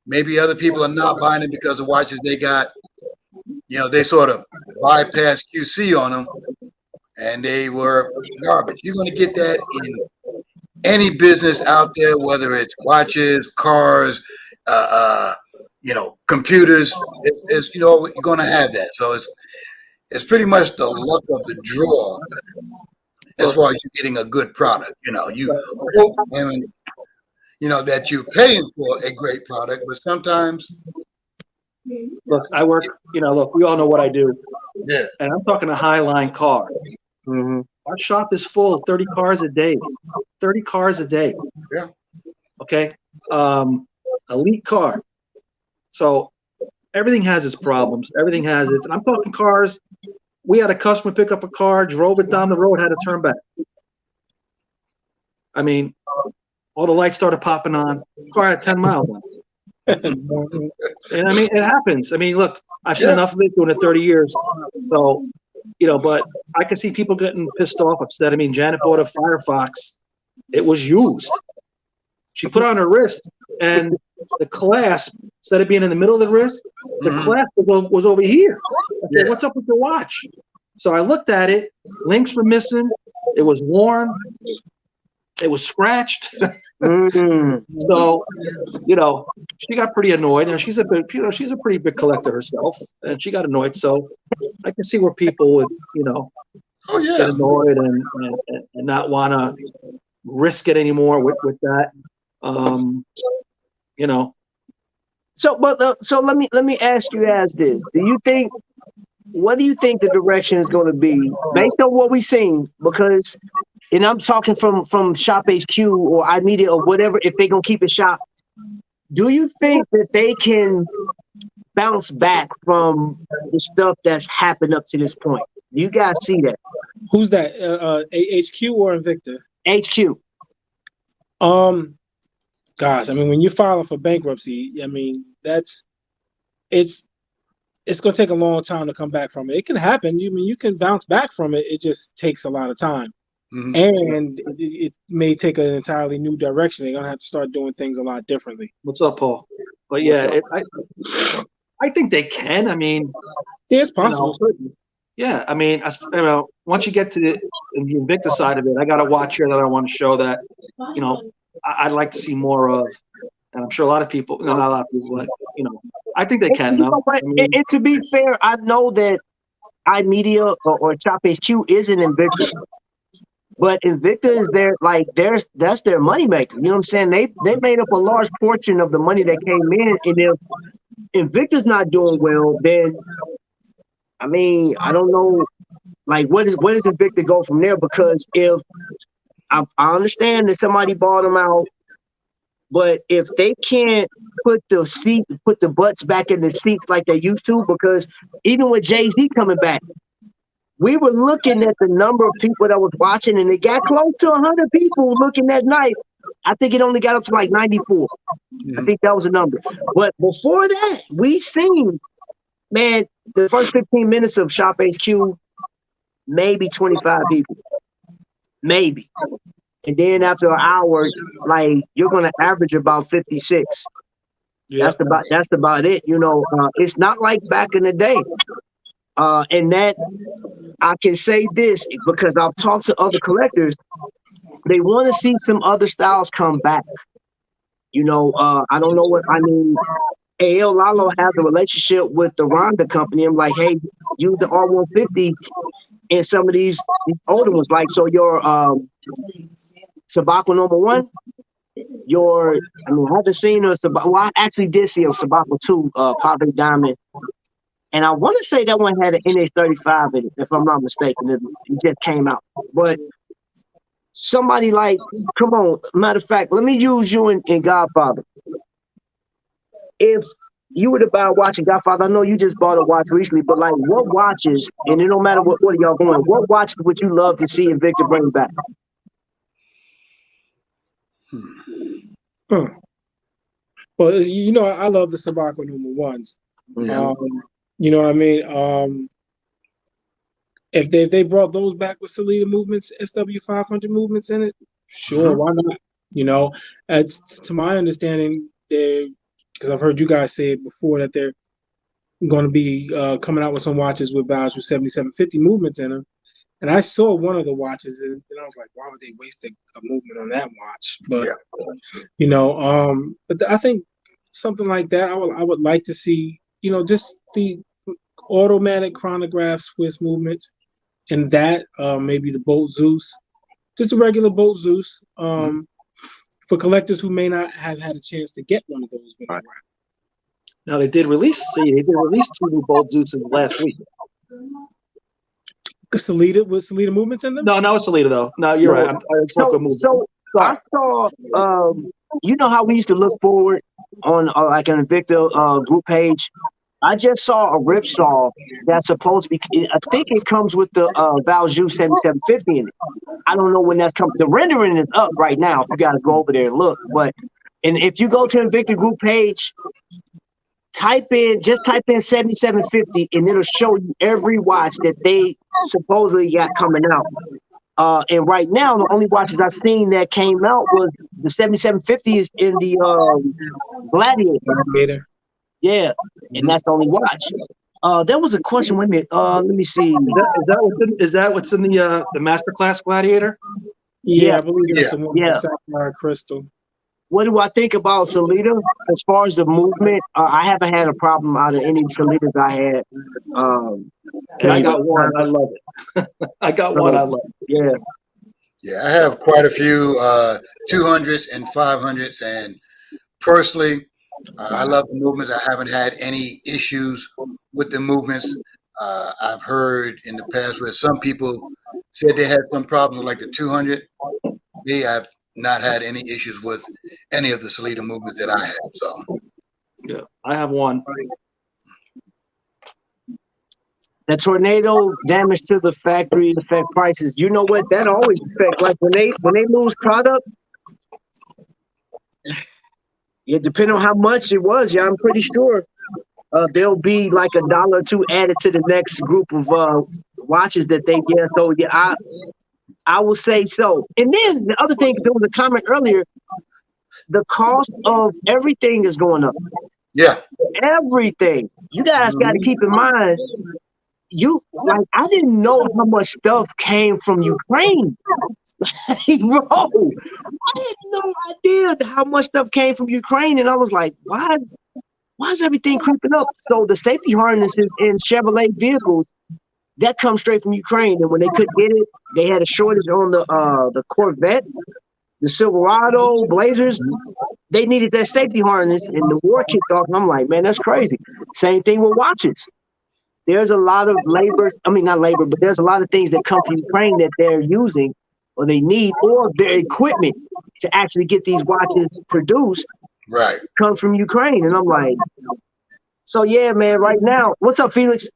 Maybe other people are not buying it because the watches they got, they sort of bypass QC on them and they were garbage. You're going to get that in any business out there, whether it's watches, cars, computers. You're going to have that. So it's pretty much the luck of the draw as far as you getting a good product. You hope that you're paying for a great product, but sometimes. Look, I work, look, we all know what I do. Yeah. And I'm talking a high-line car. Mm-hmm. Our shop is full, 30 cars a day. 30 cars a day. Yeah. Okay? Elite car. So everything has its problems. Everything has its. And I'm talking cars. We had a customer pick up a car, drove it down the road, had to turn back. I mean, all the lights started popping on. Car had 10 miles on it. And I mean, it happens. I mean, look, I've seen enough of it doing it 30 years. So, but I can see people getting pissed off, upset. I mean, Janet bought a Firefox. It was used. She put it on her wrist, and the clasp, instead of being in the middle of the wrist, the clasp was over here. I said, what's up with your watch? So I looked at it. Links were missing. It was worn. It was scratched. So, she got pretty annoyed, and she's a pretty big collector herself, and she got annoyed. So I can see where people would, get annoyed and not want to risk it anymore with that. So let me ask you as this: what do you think the direction is going to be based on what we've seen? Because, and I'm talking from Shop HQ or iMedia or whatever, if they're going to keep it shop, do you think that they can bounce back from the stuff that's happened up to this point? You guys see that? Who's that? HQ or Invicta? HQ. Gosh, I mean, when you file for bankruptcy, I mean, it's going to take a long time to come back from it. It can happen. You can bounce back from it. It just takes a lot of time. Mm-hmm. And it may take an entirely new direction. They're going to have to start doing things a lot differently. What's up, Paul? But yeah, I think they can. I mean, yeah, it's possible. Yeah, I mean, once you get to the Invicta side of it, I got a watch here that I want to show that, I'd like to see more of. And I'm sure a lot of people, not a lot of people, but, I think they can, though. And to be fair, I know that iMedia or Shop HQ is an Invicta. But Invicta is that's their moneymaker. You know what I'm saying? They made up a large portion of the money that came in. And if Invicta's not doing well, then I mean, I don't know, where does Invicta go from there? Because if I understand that somebody bought them out, but if they can't put the butts back in the seats like they used to, because even with Jay-Z coming back, we were looking at the number of people that was watching, and it got close to 100 people looking that night. I think it only got up to 94. I think that was the number. But before that, we seen, man, the first 15 minutes of Shop HQ, maybe 25 people. Maybe. And then after an hour, you're going to average about 56. Yeah. That's about it. It's not like back in the day. And that I can say this because I've talked to other collectors. They want to see some other styles come back. I don't know what I mean. AL Lalo has a relationship with the Ronda company. I'm like, hey, use the R150 in some of these older ones. Like, so your Sabaco number 1, I haven't seen a Sabaco. Well, I actually did see a Sabaco 2, Pave Diamond. And I want to say that one had an NH35 in it, if I'm not mistaken. It just came out. But somebody like, come on, matter of fact, let me use you in Godfather. If you were to buy a watch in Godfather, I know you just bought a watch recently, but like what watches, and it don't matter what y'all going, what watches would you love to see Invicta bring back? Well, you know, I love the Sabaco number 1s. Yeah. You know what I mean? If they brought those back with Salida movements, SW500 movements in it, sure, why not? You know, it's to my understanding, because I've heard you guys say it before that they're going to be coming out with some watches with valves with 7750 movements in them. And I saw one of the watches, and I was like, why would they waste a movement on that watch? But you know, but I think something like that, I would like to see. You know, just the automatic chronograph Swiss movements, and that maybe the Bolt Zeus, just a regular Bolt Zeus, for collectors who may not have had a chance to get one of those. Right. Now they did release 2 new Bolt Zeus's last week. Salida with Salida movements in them? No, not with Salida though. No, you're right. So I saw, you know how we used to look forward on like an Invicta group page. I just saw a ripsaw that's supposed to be. I think it comes with the Valjoux 7750 in it. I don't know when that's coming. The rendering is up right now. If you guys go over there and look, and if you go to Invicta group page, type in 7750, and it'll show you every watch that they supposedly got coming out. And right now, the only watches I've seen that came out was the 7750 is in the Gladiator. Yeah, and that's the only watch. There was a question. Wait a minute. Let me see. Is that what's in the Masterclass Gladiator? Yeah, I believe it's the one with the sapphire crystal. What do I think about Salida as far as the movement? I haven't had a problem out of any Salidas I had. And I got one. I love it. I got one. I love it. Yeah, I have quite a few 200s and 500s, and personally, I love the movements. I haven't had any issues with the movements. I've heard in the past where some people said they had some problems with like the 200. Me, I've not had any issues with any of the Salida movements that I have. So, yeah, I have one. That tornado damage to the factory affect prices. You know what? That always affects. Like when they lose product. Yeah, depending on how much it was, I'm pretty sure there'll be like $1 or $2 added to the next group of watches that they get. So yeah, I will say so. And then the other thing, there was a comment earlier, the cost of everything is going up. Yeah, everything. You guys got to keep in mind. I didn't know how much stuff came from Ukraine. Bro, I had no idea how much stuff came from Ukraine, and I was like, why is everything creeping up? So the safety harnesses in Chevrolet vehicles that come straight from Ukraine, and when they couldn't get it, they had a shortage on the Corvette, the Silverado, Blazers. They needed that safety harness, and the war kicked off. And I'm like, man, that's crazy. Same thing with watches. There's a lot of labor. I mean, not labor, but there's a lot of things that come from Ukraine that they're using, or they need, or their equipment to actually get these watches produced. Right. Comes from Ukraine, and I'm like, so yeah, man. Right now, what's up, Felix?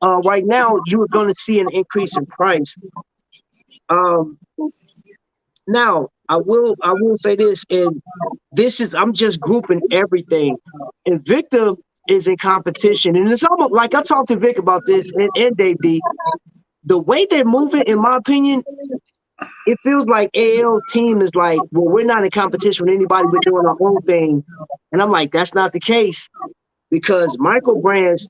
Right now, you are going to see an increase in price. Now, I will say this, and I'm just grouping everything. Invicta is in competition, and it's almost like I talked to Vic about this and Dave D. The way they're moving, in my opinion, it feels like AL's team is like, well, we're not in competition with anybody. We're doing our own thing, and I'm like, that's not the case, because Michael Brands.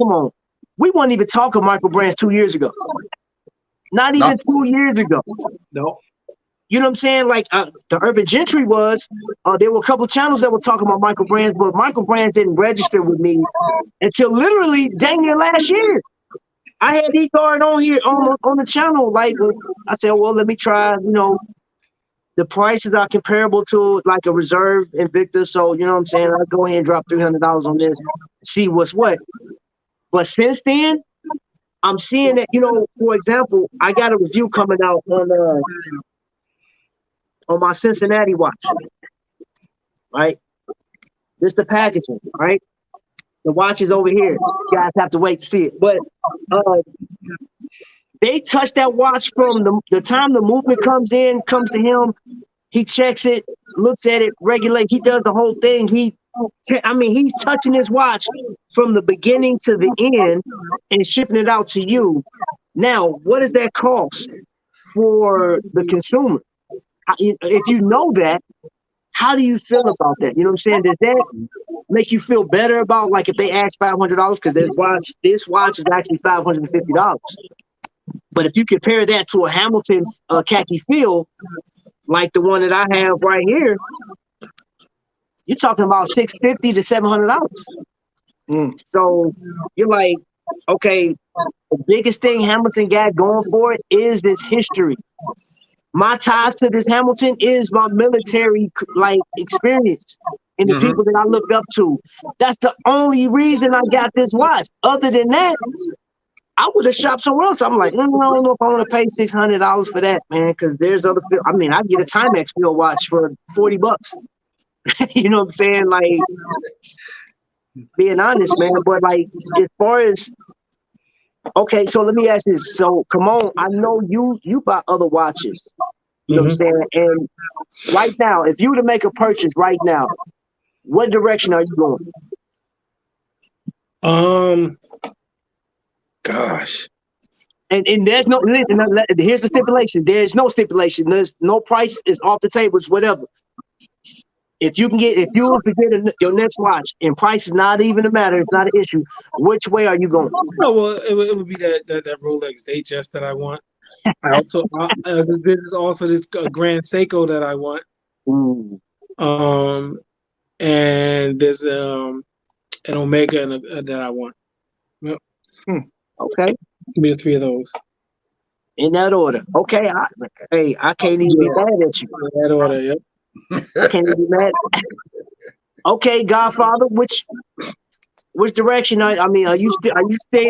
Come on, we weren't even talking Michael Brands 2 years ago. Not even 2 years ago. No. You know what I'm saying? Like the Urban Gentry was, there were a couple channels that were talking about Michael Brands, but Michael Brands didn't register with me until literally dang near last year. I had E-Guard on here on the channel. Like I said, well, let me try. You know, the prices are comparable to like a Reserve Invicta. So you know what I'm saying? I'll go ahead and drop $300 on this, see what's what. But since then, I'm seeing that, you know, for example, I got a review coming out on my Cincinnati watch, right? This the packaging, right? The watch is over here. You guys have to wait to see it. But they touch that watch from the time the movement comes to him. He checks it, looks at it, regulates. He does the whole thing. He's touching his watch from the beginning to the end and shipping it out to you. Now, what does that cost for the consumer? If you know that, how do you feel about that? You know what I'm saying? Does that make you feel better about, like, if they ask $500 because this watch is actually $550? But if you compare that to a Hamilton khaki feel, like the one that I have right here, you're talking about $650 to $700. So you're like, okay, the biggest thing Hamilton got going for it is this history. My ties to this Hamilton is my military like experience and the people that I looked up to. That's the only reason I got this watch. Other than that, I would have shopped somewhere else. I'm like, I don't know if I want to pay $600 for that, man, because there's other. I mean, I get a Timex field watch for $40. You know what I'm saying? Like, being honest, man. But like, as far as, okay, so let me ask this. So, come on, I know you buy other watches. You know what I'm saying? And right now, if you were to make a purchase right now, what direction are you going? Gosh. And there's no, listen, here's the stipulation. There's no stipulation. There's no price is off the table. It's whatever. If you were to get your next watch and price is not even a matter, it's not an issue, which way are you going? Oh, well, it would be that Rolex Datejust that I want. I also this is also this Grand Seiko that I want. Ooh. And there's an Omega that I want. Yep. Okay. Give me the three of those. In that order. Okay. I can't even be mad at you. In that order, yep. I can't even be mad. Okay, Godfather, which direction are you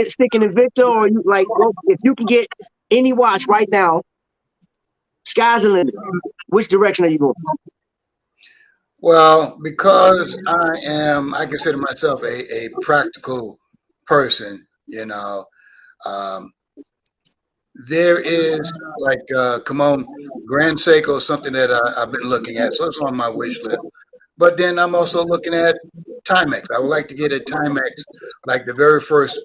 sticking to Victor, or are you like, well, if you can get any watch right now, sky's the limit. Which direction are you going? Well, because I consider myself a practical person, you know. There is like Grand Seiko, something that I've been looking at, so it's on my wish list. But then I'm also looking at Timex. I would like to get a Timex, like the very first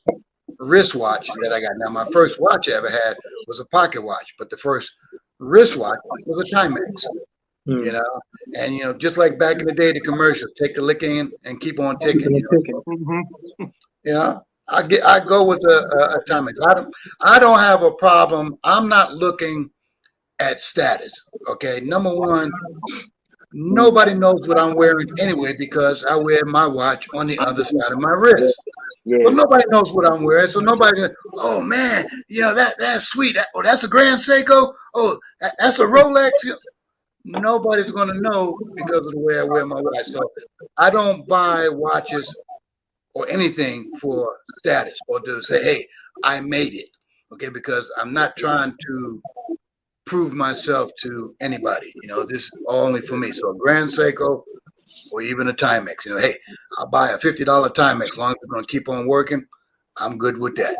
wristwatch that I got. Now, my first watch I ever had was a pocket watch, but the first wristwatch was a Timex. You know, and just like back in the day, the commercial, take the licking and keep on ticking. You know, I go with a Timex. I don't have a problem. I'm not looking at status. Okay, number one, nobody knows what I'm wearing anyway because I wear my watch on the other side of my wrist. Yeah. So nobody knows what I'm wearing. So nobody goes, oh man, that's sweet. That's a Grand Seiko. Oh, that's a Rolex. Nobody's going to know because of the way I wear my watch. So I don't buy watches or anything for status or to say, hey, I made it. Okay, because I'm not trying to prove myself to anybody. This is only for me. So a Grand Seiko or even a Timex, hey, I'll buy a $50 Timex as long as it's going to keep on working. I'm good with that.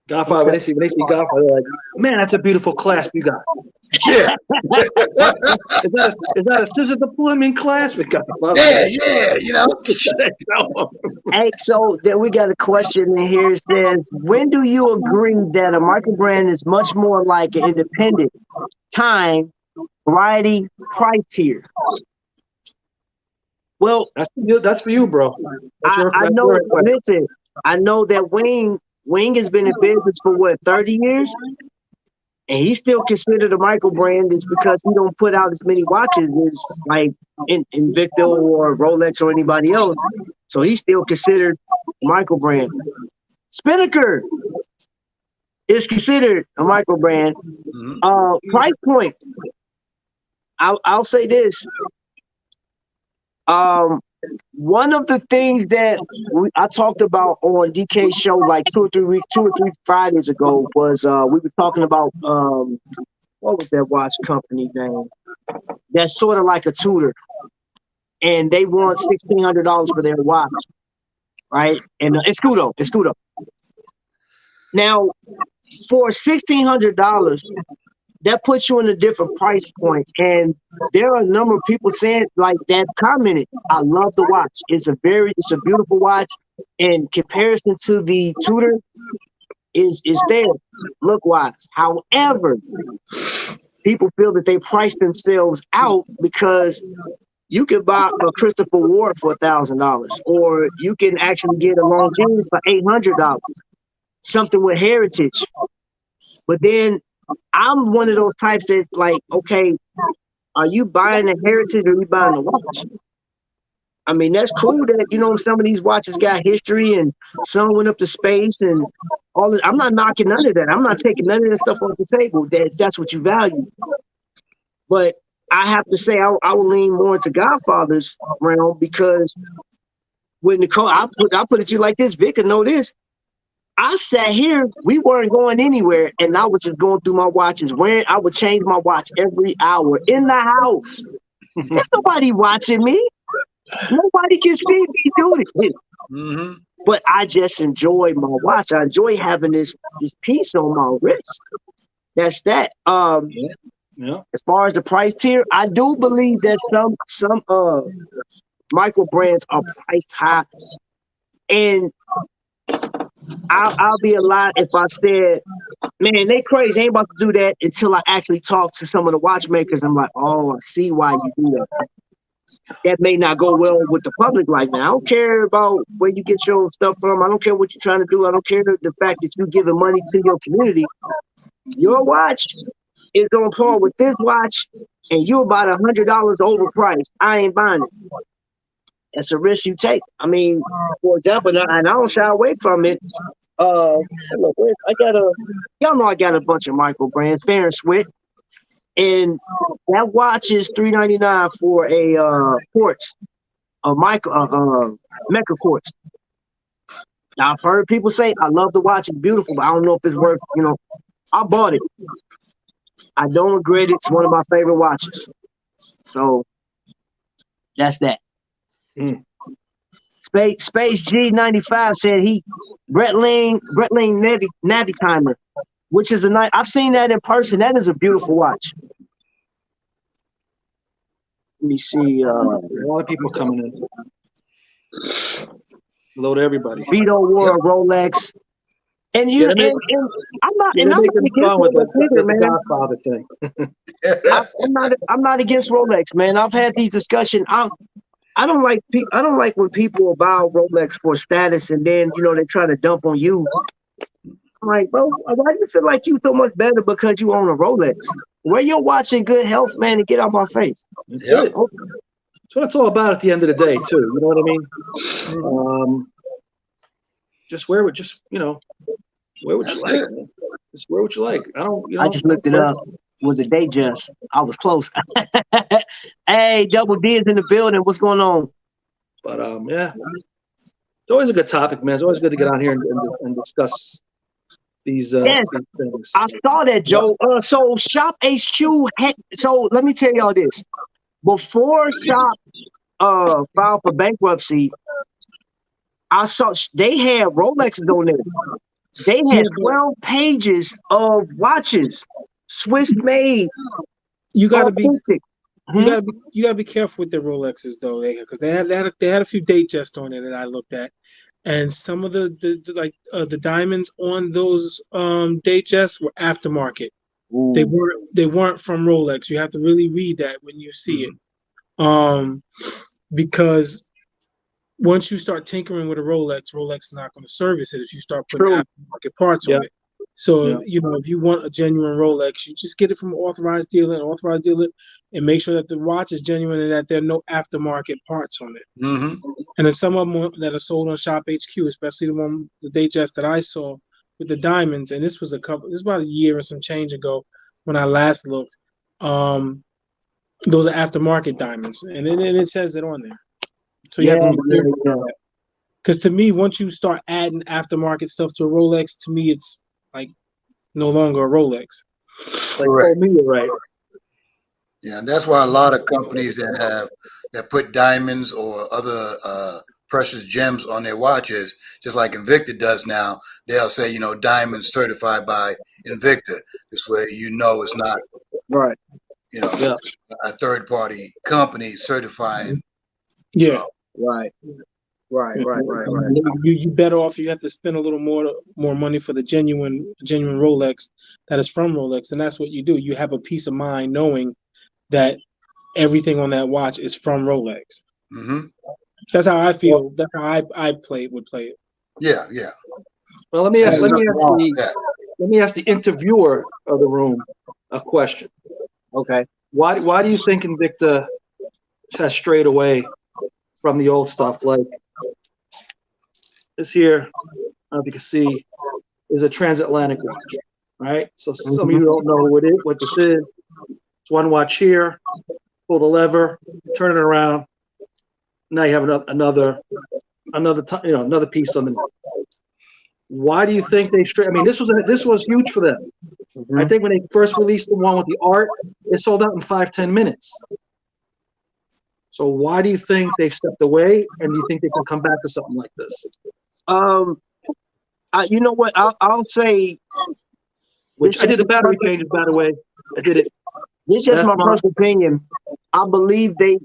Godfather, when they see Godfather, they're like, man, that's a beautiful clasp you got. Yeah. is that a scissor deployment clasp? Yeah. Hey, so then we got a question in here. It says, when do you agree that a Michael brand is much more like an independent time, variety, price tier? Well, that's for you, bro. I know. Listen, I know that Wing has been in business for what, 30 years? and he's still considered a Michael brand is because he don't put out as many watches as like Invicta or Rolex or anybody else. So he's still considered Michael brand. Spinnaker is considered a Michael brand. Price point. I'll say this. One of the things that I talked about on DK's show like 2 or 3 Fridays ago was we were talking about what was that watch company name? That's sort of like a Tudor, and they want $1,600 for their watch, right? And it's Scudo. Now, for $1,600, that puts you in a different price point. And there are a number of people saying like that commented, I love the watch. It's a beautiful watch. In comparison to the Tudor, is there look wise. However, people feel that they price themselves out because you can buy a Christopher Ward for $1,000, or you can actually get a Longines for $800, something with heritage. But then I'm one of those types that like, okay, are you buying the heritage or are you buying the watch? I mean, that's cool that, you know, some of these watches got history and some went up to space and all this. I'm not knocking none of that. I'm not taking none of that stuff off the table. That's what you value. But I have to say I will lean more into Godfather's realm because when Nicole, I'll put it to you like this, Vic will know this. I sat here, we weren't going anywhere, and I was just going through my watches. I would change my watch every hour in the house. There's nobody watching me. Nobody can see me do it. But I just enjoy my watch. I enjoy having this piece on my wrist. That's that. As far as the price tier, I do believe that some micro brands are priced high, and I'll be a lie if I said, man, they crazy. Ain't about to do that until I actually talk to some of the watchmakers. I'm like, oh, I see why you do that. That may not go well with the public right now. I don't care about where you get your stuff from. I don't care what you're trying to do. I don't care the fact that you're giving money to your community. Your watch is on par with this watch, and you're about $100 overpriced. I ain't buying it. That's a risk you take. I mean, for example, and I don't shy away from it. Look, y'all know I got a bunch of micro brands, fair and sweat, and that watch is $399 for a quartz, a Mecca quartz. Now I've heard people say I love the watch, it's beautiful, but I don't know if it's worth. You know, I bought it. I don't regret it. It's one of my favorite watches. So that's that. Space G95 said Brett Ling Navy Timer, which is a nice. I've seen that in person. That is a beautiful watch. Let me see. A lot of people coming in. Hello to everybody. Vito wore a Rolex, and I'm not against Rolex either, man. Godfather thing. I'm not against Rolex, man. I've had these discussions. I don't like when people buy Rolex for status and then they try to dump on you. I'm like, bro, why do you feel like you so much better because you own a Rolex? Wear your watch in good health, man, and get out my face. That's it. That's what it's all about at the end of the day, too. You know what I mean? Just wear what wear what you like. Man. Just wear what you like. I just looked it up. Was it Datejust? I was close. Hey, Double D is in the building. What's going on? But yeah, it's always a good topic, man. It's always good to get on here and discuss these things. I saw that, Joe. So Shop HQ. So let me tell y'all this. Before Shop filed for bankruptcy, I saw they had Rolexes on there. They had 12 pages of watches. Swiss made. You gotta be careful with the Rolexes though, because they had a few Datejust on it that I looked at, and some of the diamonds on those Datejusts were aftermarket. Ooh. They weren't from Rolex. You have to really read that when you see it, because once you start tinkering with a Rolex is not going to service it if you start putting aftermarket parts on it. So, if you want a genuine Rolex, you just get it from an authorized dealer, and make sure that the watch is genuine and that there are no aftermarket parts on it. Mm-hmm. And then some of them that are sold on Shop HQ, especially the Datejust that I saw with the diamonds, and this was about a year and some change ago when I last looked. Those are aftermarket diamonds, and it says it on there. So you have to be careful with that. Because to me, once you start adding aftermarket stuff to a Rolex, to me it's like no longer a Rolex. Like, me, you're right. Yeah, and that's why a lot of companies that put diamonds or other precious gems on their watches, just like Invicta does now, they'll say, diamonds certified by Invicta. This way, it's not Right. A third party company certifying. Yeah. Right. You better off. You have to spend a little more money for the genuine Rolex that is from Rolex, and that's what you do. You have a peace of mind knowing that everything on that watch is from Rolex. Mm-hmm. That's how I feel. That's how I would play it. Yeah. Well, let me ask the interviewer of the room a question. Okay. Why do you think Invicta has strayed away from the old stuff? Like this here, I don't know if you can see, is a transatlantic watch, right? So some of you don't know what this is. It's one watch here. Pull the lever, turn it around. Now you have another piece on the. Why do you think they strayed? I mean, this was huge for them. Mm-hmm. I think when they first released the one with the art, it sold out in 5-10 minutes. So why do you think they've stepped away, and do you think they can come back to something like this? You know what? I'll say. Which I did the battery changes, by the way. I did it. This is just my personal opinion. I believe they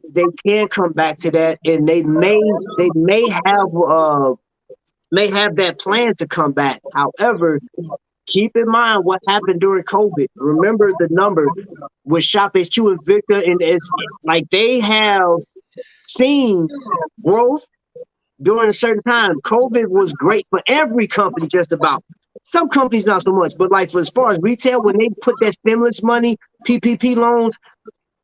can come back to that, and they may have that plan to come back. However, keep in mind what happened during COVID. Remember the number with Shop HQ and Victor, and it's like they have seen growth during a certain time. COVID was great for every company, just about. Some companies not so much, but like as far as retail, when they put that stimulus money, PPP loans,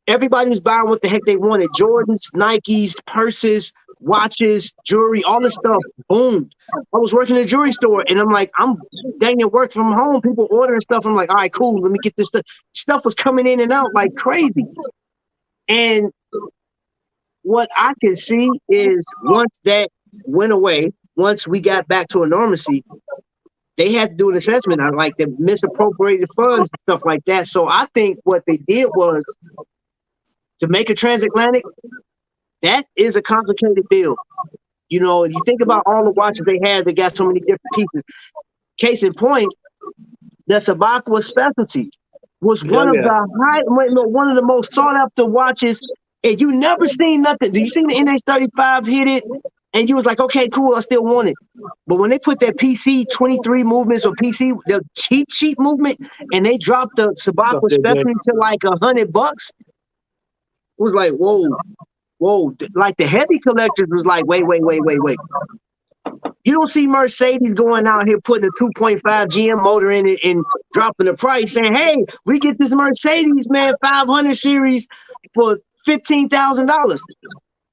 everybody was buying what the heck they wanted. Jordans, Nikes, purses, watches, jewelry, all this stuff boomed. I was working in a jewelry store, and I'm like, I'm dang it, work from home. People ordering stuff. I'm like, all right, cool. Let me get this stuff. Stuff was coming in and out like crazy. And what I can see is once that went away, once we got back to normalcy, they had to do an assessment on like the misappropriated funds and stuff like that. So I think what they did was to make a transatlantic. That is a complicated deal. If you think about all the watches they had, they got so many different pieces. Case in point, the Sabakwa specialty was one of the most sought after watches, and you never seen nothing. Do you see the NH35 hit it? And you was like, okay, cool, I still want it. But when they put that PC 23 movements or PC, the cheap sheet movement, and they dropped the Sabakwa specialty to like $100, it was like, whoa. Like the heavy collectors was like, wait. You don't see Mercedes going out here putting a 2.5 GM motor in it and dropping the price saying, hey, we get this Mercedes, man, 500 series for $15,000.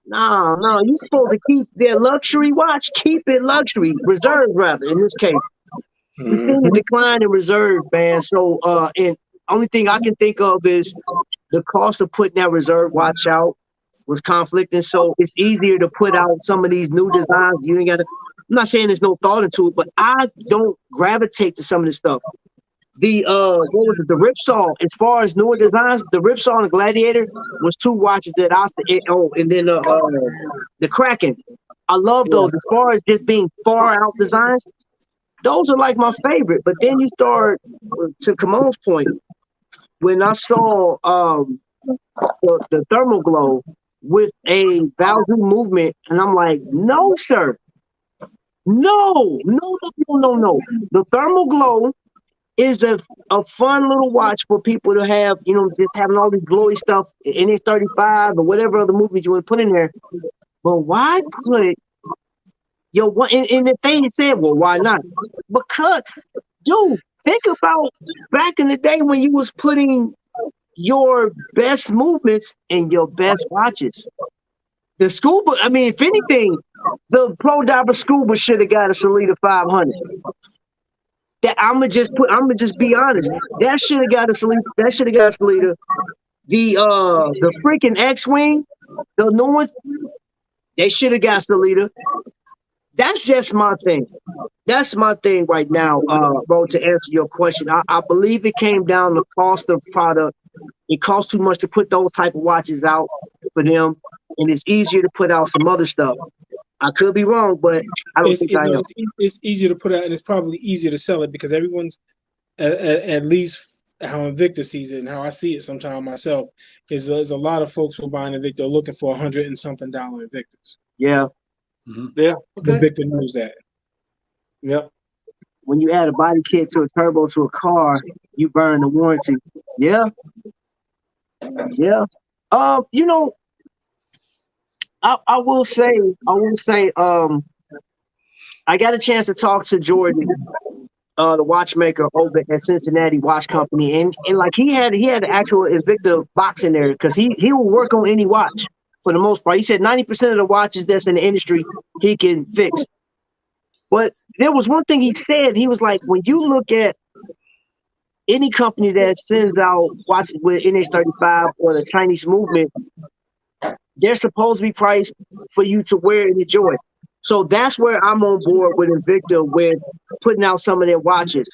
No, you're supposed to keep their luxury watch, keep it luxury, reserve rather, in this case. We've seen a decline in reserve, man. So, and only thing I can think of is the cost of putting that reserve watch out was conflicting. So it's easier to put out some of these new designs. You ain't gotta, I'm not saying there's no thought into it, but I don't gravitate to some of this stuff. The what was it? The Ripsaw. As far as newer designs, the Ripsaw and the Gladiator was two watches that and then the Kraken. I love those. As far as just being far out designs, those are like my favorite. But then you start to Kamon's point when I saw the thermal glow with a Valzu movement, and I'm like, no, sir, no. The thermal glow is a fun little watch for people to have, just having all this glowy stuff, NH35 or whatever other movies you want to put in there. But why put and if they said, well, why not? Because, dude, think about back in the day when you was putting your best movements in your best watches. The scuba, I mean, if anything, the Pro Diver Scuba should have got a Salida 500. That I'm gonna just be honest. That should have got a Salida. That should have got a Salida. The freaking X-Wing, the new ones, they should have got Salida. That's just my thing. That's my thing right now, bro. To answer your question, I believe it came down to cost of product. It costs too much to put those type of watches out for them, and it's easier to put out some other stuff. I could be wrong, but I don't think I am. It's easier to put out, and it's probably easier to sell it because everyone's at least how Invicta sees it and how I see it sometimes myself is there's a lot of folks who are buying Invicta looking for $100 and something Invictas. Yeah. Mm-hmm. Yeah. Okay. Invicta knows that. Yep. When you add a body kit to a turbo to a car, you burn the warranty. Yeah. Yeah. You know, I will say, I got a chance to talk to Jordan, the watchmaker over at Cincinnati Watch Company, and like he had the actual Invicta box in there because he will work on any watch for the most part. He said 90% of the watches that's in the industry he can fix. But there was one thing he said. He was like, when you look at any company that sends out watches with NH35 or the Chinese movement, they're supposed to be priced for you to wear and enjoy. So that's where I'm on board with Invicta with putting out some of their watches.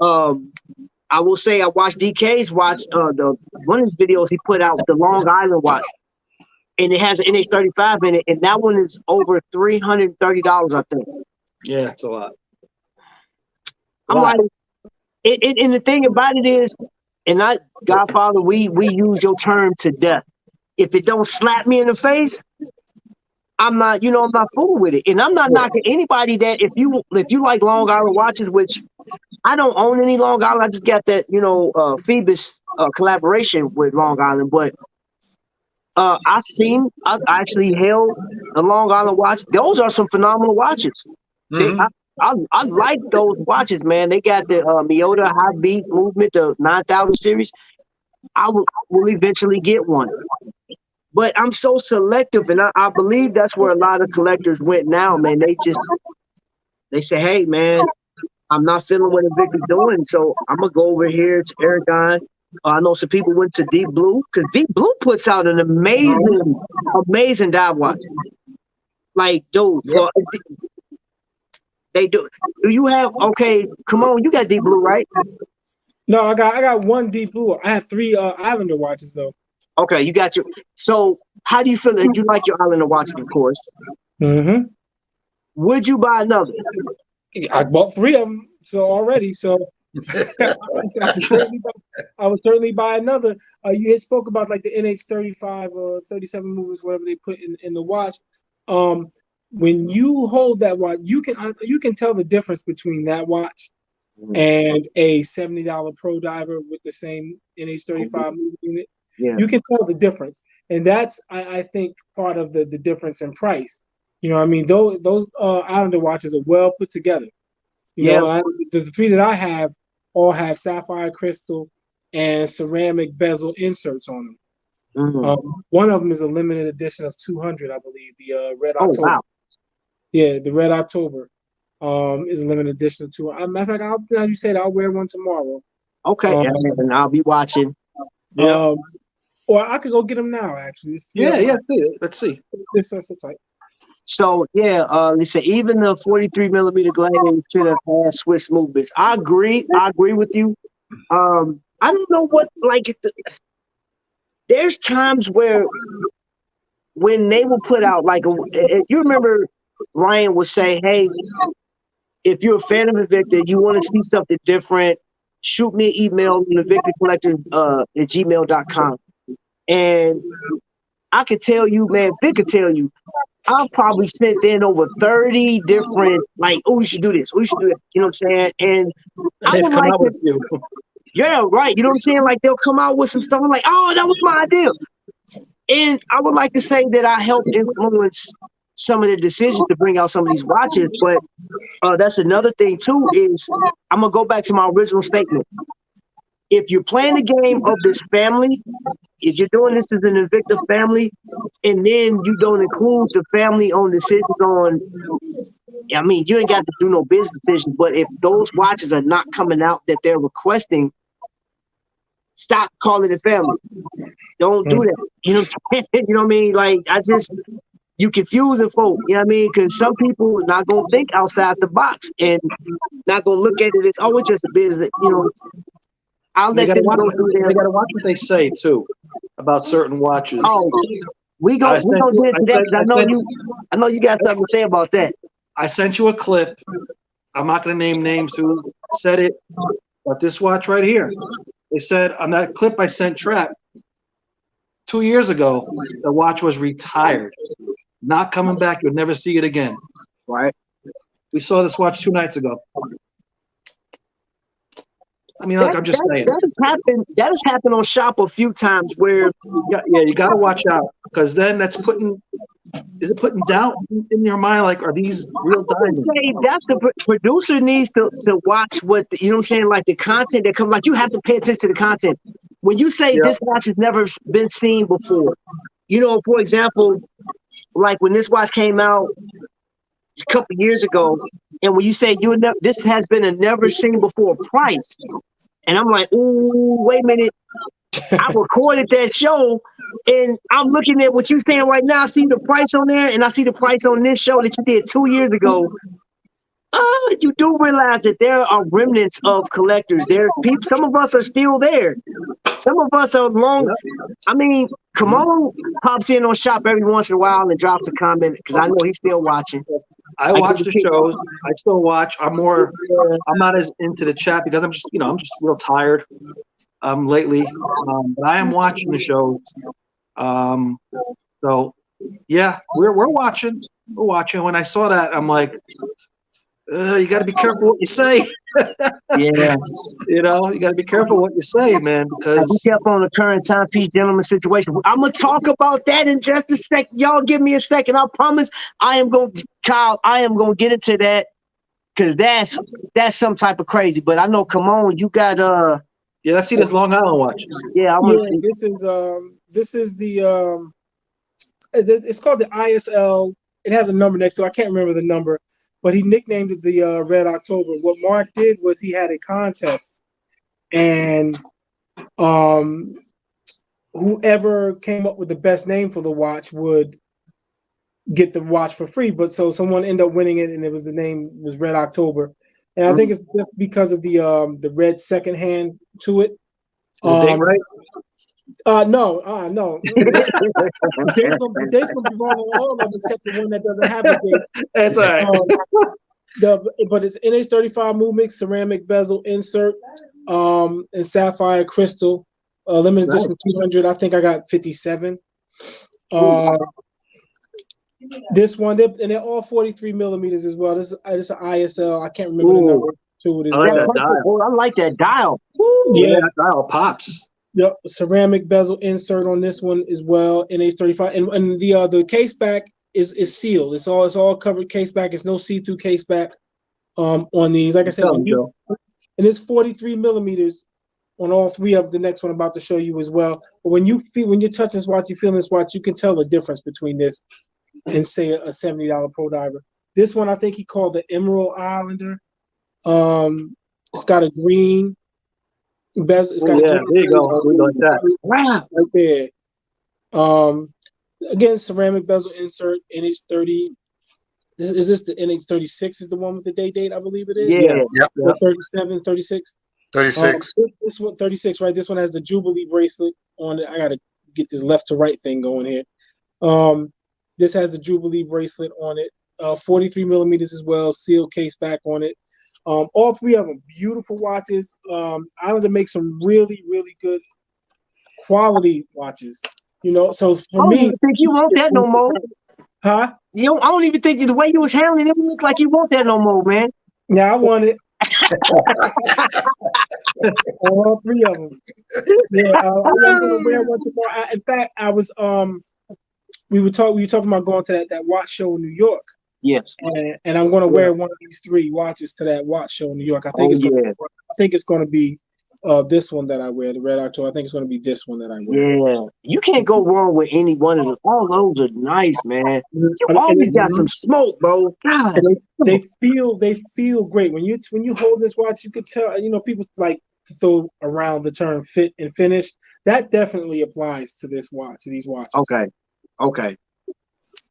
I will say I watched DK's watch, one of his videos he put out the Long Island watch, and it has an NH35 in it, and that one is over $330, I think. Yeah, it's a lot. I'm like, and the thing about it is, and I, Godfather, we use your term to death. If it don't slap me in the face, I'm not fooling with it. And I'm not knocking anybody that if you like Long Island watches, which I don't own any Long Island, I just got that, Phoebus collaboration with Long Island. But I actually held a Long Island watch. Those are some phenomenal watches. Mhm. I like those watches, man. They got the Miyota High Beat movement, the 9000 series. I will eventually get one. But I'm so selective, and I believe that's where a lot of collectors went now, man. They say, hey, man, I'm not feeling what Invicta's doing, so I'm going to go over here to Aragon. I know some people went to Deep Blue, because Deep Blue puts out an amazing dive watch. Like, dude, they do. Do you have, okay, come on, you got Deep Blue, right? No, I got one Deep Blue. I have 3 Islander watches, though. Okay, you got your. So, how do you feel that you like your Islander watch, of course? Mm-hmm. Would you buy another? I bought 3 of them already, so I would certainly buy another. You had spoke about like the NH35 or 37 movements, whatever they put in the watch. When you hold that watch, you can tell the difference between that watch and a $70 Pro Diver with the same NH35 movement unit. Yeah. You can tell the difference, and that's I think part of the difference in price. You know what I mean? Those Islander watches are well put together. You know, the 3 that I have all have sapphire crystal and ceramic bezel inserts on them. One of them is a limited edition of 200, I believe, the Red October. Wow. Yeah, the Red October is a limited edition of 200. Matter of fact, now you said I'll wear one tomorrow. Okay, and I'll be watching. Yeah. Or I could go get them now, actually. Let's see. This is tight. So let's say even the 43 millimeter Gladiator should have had Swiss movements. I agree with you. I don't know what there's times where when they will put out if you remember Ryan would say, hey, if you're a fan of Invicta, you want to see something different, shoot me an email on invictacollector@gmail.com. And I could tell you, man, Vic could tell you, I've probably sent in over 30 different, we should do this, we should do that. You know what I'm saying? And I would like to, yeah, right. You know what I'm saying? Like they'll come out with some stuff. I'm like, oh, that was my idea. And I would like to say that I helped influence some of the decisions to bring out some of these watches. But that's another thing too. Is I'm gonna go back to my original statement. If you're playing the game of this family, if you're doing this as an Invicta family, and then you don't include the family on decisions on, I mean, you ain't got to do no business decisions, but if those watches are not coming out that they're requesting, stop calling it family. Don't do that. You know what I'm saying? You know what I mean? Like, you confusing folk, you know what I mean? Because some people are not going to think outside the box and not going to look at it as, oh, it's just a business, you know. I'll They let gotta them watch. go through They there. gotta watch what they say too about certain watches. Oh, we I gonna sent get you- into I that sent- because I know you got something to say about that. I sent you a clip. I'm not going to name names who said it, but this watch right here. They said on that clip I sent Trap 2 years ago, the watch was retired, not coming back. You'll never see it again. Right. We saw this watch 2 nights ago. I mean, look, I'm just saying. That has happened on Shop a few times where You got to watch out because then that's is it putting doubt in your mind? Like, are these real diamonds? say that's the producer needs to watch what you know what I'm saying, like the content that comes. Like you have to pay attention to the content. When you say this watch has never been seen before, you know, for example, like when this watch came out a couple years ago, and when you say this has been a never seen before price, and I'm like, ooh, wait a minute. I recorded that show and I'm looking at what you're saying right now. I see the price on there and I see the price on this show that you did 2 years ago. You do realize that there are remnants of collectors. There are people, some of us are still there. Some of us are long. I mean, Kamon pops in on Shop every once in a while and drops a comment because I know he's still watching. I watch the shows. I still watch. I'm not as into the chat because I'm just real tired lately. But I am watching the shows. So yeah, we're watching. We're watching. When I saw that, I'm like, you got to be careful what you say. Yeah. You know, you got to be careful what you say, man, because be careful on the current timepiece gentleman situation. I'm gonna talk about that in just a second. Y'all give me a second. I promise I am gonna get into that because that's some type of crazy. But I know, come on, you got yeah, let's see this Long Island watches. Yeah, this is the it's called the ISL. It has a number next to it. I can't remember the number, but he nicknamed it the Red October. What Mark did was he had a contest, and whoever came up with the best name for the watch would get the watch for free. But so someone ended up winning it, and the name was Red October. And I think it's just because of the red second hand to it. Is the date right? No. The date's gonna be wrong on all of them except the one that doesn't have the date. That's all right. But it's NH35 Movemix ceramic bezel insert, and sapphire crystal, limited edition 200. I think I got 57. This one, and they're all 43 millimeters as well. This is an ISL. I can't remember the number to it. I like that dial. I like that dial. Yeah, that dial pops. Yep, ceramic bezel insert on this one as well. NH35, and the case back is sealed. It's all covered case back. It's no see-through case back on these. Like I said, and it's 43 millimeters on all three of the next one I'm about to show you as well. But when you touch this watch, you feel this watch, you can tell the difference between this and say a $70 Pro Diver. This one I think he called the Emerald Islander. It's got a green bezel. It's got there you go. We like that. Wow, right there. Again, ceramic bezel insert, NH30. Is this the NH36 is the one with the date, I believe it is? Yeah. Yep. 37, 36? 36. This one, 36, right? This one has the Jubilee bracelet on it. I got to get this left to right thing going here. This has the Jubilee bracelet on it. 43 millimeters as well, sealed case back on it. All three of them, beautiful watches. Islander makes some really, really good quality watches. You know, so for me, I don't even think you want that no more. Huh? I don't even think the way you was handling it looked like you want that no more, man. Yeah, I want it. All three of them. Yeah, I wasn't gonna wear one tomorrow. In fact, I was we were talking about going to that watch show in New York. Yes. And I'm going to wear one of these 3 watches to that watch show in New York. I think it's going to be this one that I wear, the Red October. I think it's going to be this one that I wear. Yeah, you can't go wrong with any one of those. All those are nice, man. You always got some smoke, bro. God, they feel great when you hold this watch. You could tell. People like to throw around the term "fit and finish." That definitely applies to this watch, to these watches. Okay.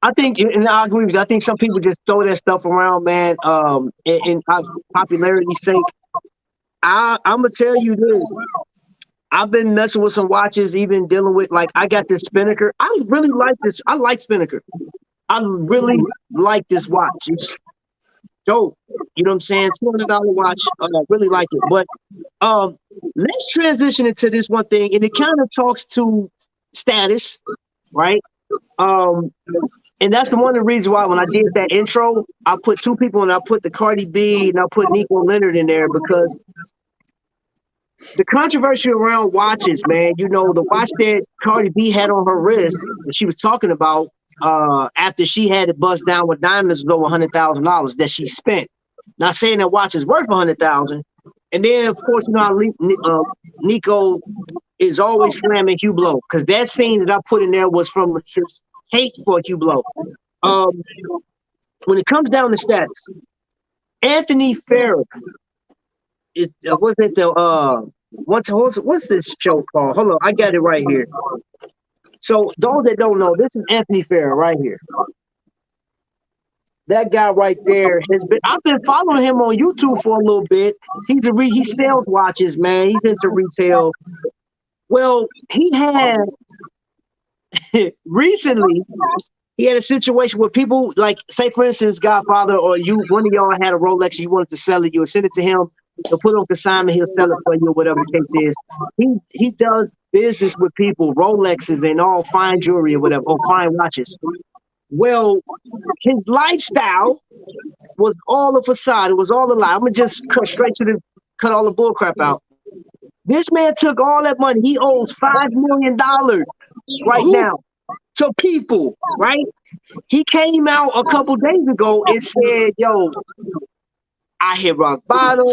I think, and I agree with you. I think some people just throw that stuff around, man. In popularity's sake. I'm gonna tell you this. I've been messing with some watches, even dealing with, like, I got this Spinnaker. I really like this. I like Spinnaker. I really like this watch. It's dope. You know what I'm saying? $200 watch. I really like it. But let's transition into this one thing, and it kind of talks to status, right? And that's one of the reasons why when I did that intro, I put 2 people, and I put the Cardi B and I put Nico Leonard in there, because the controversy around watches, man, the watch that Cardi B had on her wrist that she was talking about after she had it bust down with diamonds was over $100,000 that she spent. Not saying that watch is worth $100,000. And then, of course, Nico is always slamming Hublot, because that scene that I put in there was from his hate for Hublot. When it comes down to status, Anthony Farrah. What's this show called? Hold on, I got it right here. So those that don't know, this is Anthony Farrah right here. That guy right there I've been following him on YouTube for a little bit. He sells watches, man. He's into retail. Well, he had recently, he had a situation where people, like, say for instance, Godfather, or one of y'all had a Rolex, you wanted to sell it, you would send it to him, he'll put it on consignment, he'll sell it for you, or whatever the case is. He does business with people, Rolexes and all fine jewelry or whatever, or fine watches. Well, his lifestyle was all a facade. It was all a lie. I'm gonna just cut all the bull crap out. This man took all that money. He owes $5 million right now to people, right? He came out a couple days ago and said, yo, I hit rock bottom.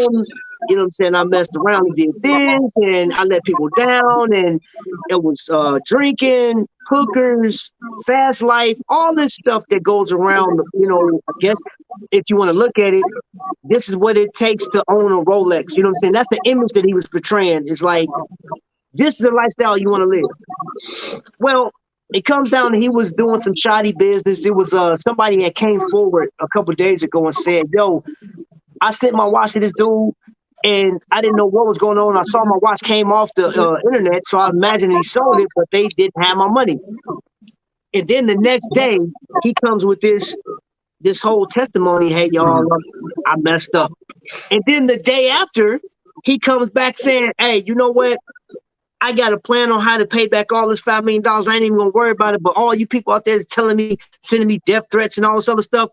You know what I'm saying? I messed around and did this, and I let people down, and it was drinking, hookers, fast life, all this stuff that goes around. I guess if you want to look at it, this is what it takes to own a Rolex. You know what I'm saying? That's the image that he was portraying. It's like, this is the lifestyle you want to live. Well, it comes down to he was doing some shoddy business. It was somebody that came forward a couple of days ago and said, yo, I sent my watch to this dude, and I didn't know what was going on. I saw my watch came off the internet, so I imagined he sold it, but they didn't have my money. And then the next day, he comes with this whole testimony. Hey, y'all, I messed up. And then the day after, he comes back saying, hey, you know what? I got a plan on how to pay back all this $5 million. I ain't even gonna worry about it. But all you people out there is telling me, sending me death threats and all this other stuff,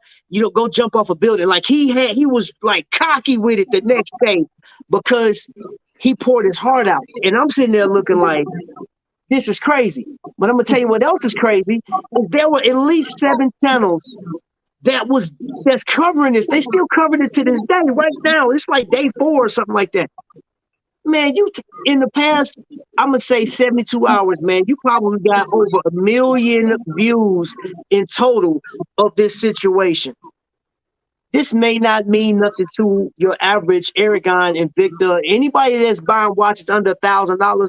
go jump off a building. Like he was like cocky with it the next day because he poured his heart out. And I'm sitting there looking like, this is crazy. But I'm gonna tell you what else is crazy is there were at least 7 channels that's covering this. They still covering it to this day. Right now, it's like day 4 or something like that. Man, in the past, I'm gonna say 72 hours, man, you probably got over 1 million views in total of this situation. This may not mean nothing to your average Aragon and Victor. Anybody that's buying watches under $1,000,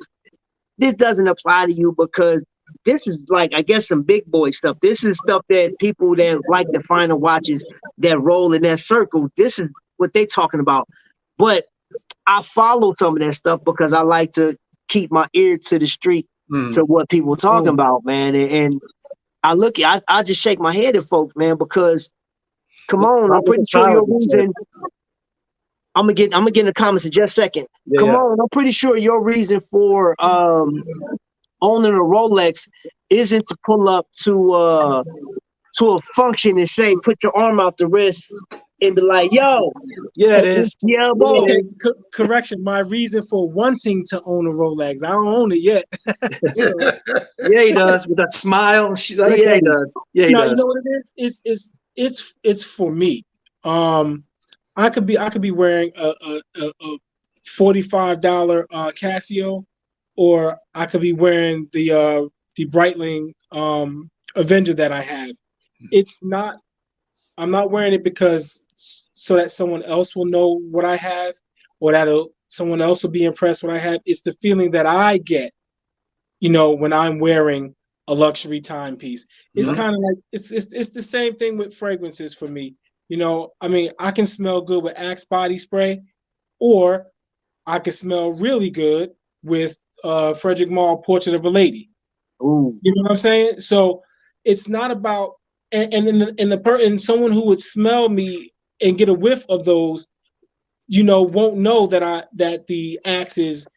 this doesn't apply to you because this is like, I guess, some big boy stuff. This is stuff that people that like the finer watches that roll in that circle. This is what they talking about. But I follow some of that stuff because I like to keep my ear to the street to what people are talking about, man. And I just shake my head at folks, man, because come on, I'm pretty sure your reason. I'm gonna get in the comments in just a second. Come on, I'm pretty sure your reason for owning a Rolex isn't to pull up to a function and say, put your arm out the wrist and be like, yo, Yeah, it is. yeah, boy. Okay, correction. My reason for wanting to own a Rolex, I don't own it yet. So, Yeah, he does with that smile. Yeah, he does. Yeah, he no, you know does. what it is? It's for me. I could be wearing a $45 Casio, or I could be wearing the Breitling Avenger that I have. It's not. I'm not wearing it because so that someone else will know what I have, or that someone else will be impressed what I have. It's the feeling that I get, when I'm wearing a luxury timepiece. It's Mhm. kind of like it's the same thing with fragrances for me. I mean, I can smell good with Axe body spray, or I can smell really good with Frederick Malle Portrait of a Lady. Ooh. You know what I'm saying? So it's not about and someone who would smell me and get a whiff of those, won't know that the Axe is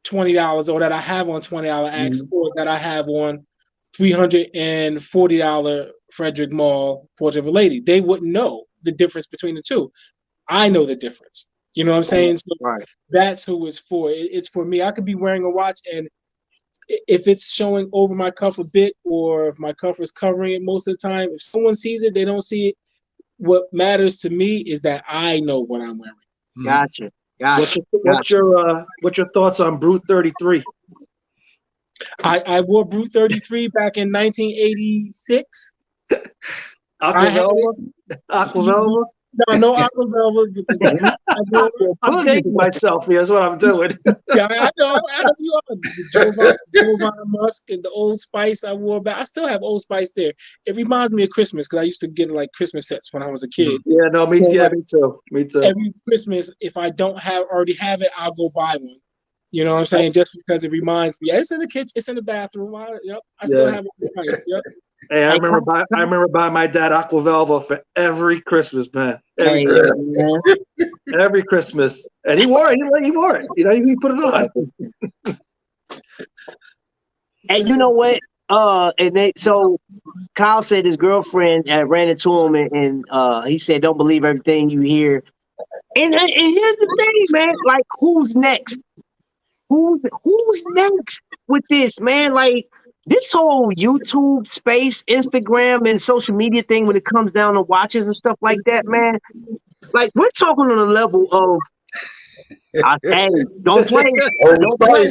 $20, or that I have on $20 Axe, or that I have on $340 Frederick Malle Portrait of a Lady. They wouldn't know the difference between the two. I know the difference. You know what I'm saying? So Right. that's who it's for. It's for me. I could be wearing a watch, and if it's showing over my cuff a bit, or if my cuff is covering it most of the time, if someone sees it, they don't see it. What matters to me is that I know what I'm wearing. Gotcha. What's your thoughts on Brute 33? I wore Brute 33 back in 1986. Aquavelva? No Aqua Velvet. I'm dating myself here. That's what I'm doing. Yeah, I know you are. The Jovan Musk and the Old Spice I wore back. I still have Old Spice there. It reminds me of Christmas because I used to get like Christmas sets when I was a kid. Yeah, no, me too. Me too. Every Christmas, if I don't already have it, I'll go buy one. You know what I'm saying? Just because it reminds me. It's in the kitchen. It's in the bathroom. I still have Old Spice. Yep. Hey, I remember buying my dad Aquavelva for every Christmas, man. Every Christmas, and he wore it. He wore it. He put it on. And you know what? So Kyle said his girlfriend ran into him, and he said, "Don't believe everything you hear." And here's the thing, man. Like, who's next? Who's next with this, man? Like, this whole YouTube space, Instagram, and social media thing, when it comes down to watches and stuff like that, man. Like, we're talking on a level of, hey, don't play,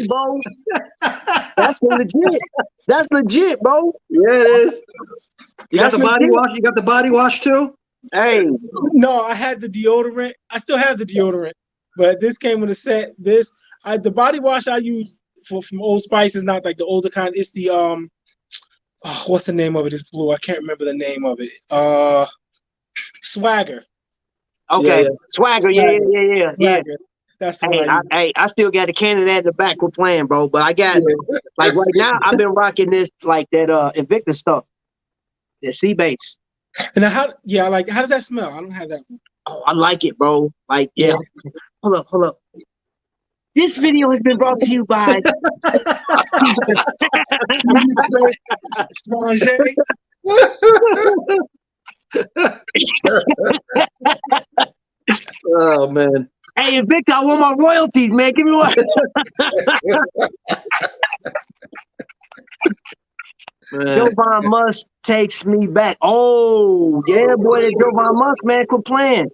bro. That's legit. That's legit, bro. Yeah, it is. You got the body wash. You got the body wash too. Hey, no, I had the deodorant. I still have the deodorant, but this came with a set. The body wash I use from Old Spice is not like the older kind. It's the what's the name of it? It's blue. I can't remember the name of it. Swagger. Okay, yeah. Swagger. Yeah. Swagger. That's the one. I still got the can of that in the back. We're playing, bro. But I got like right now, I've been rocking this like that Invictus stuff, that sea base. And how does that smell? I don't have that one. Oh, I like it, bro. Like, yeah. Hold up. This video has been brought to you by Oh man. Hey, Victor, I want my royalties, man. Give me one. Jovan Musk takes me back. Oh, yeah, boy, that Jovan Musk, man, quit playing.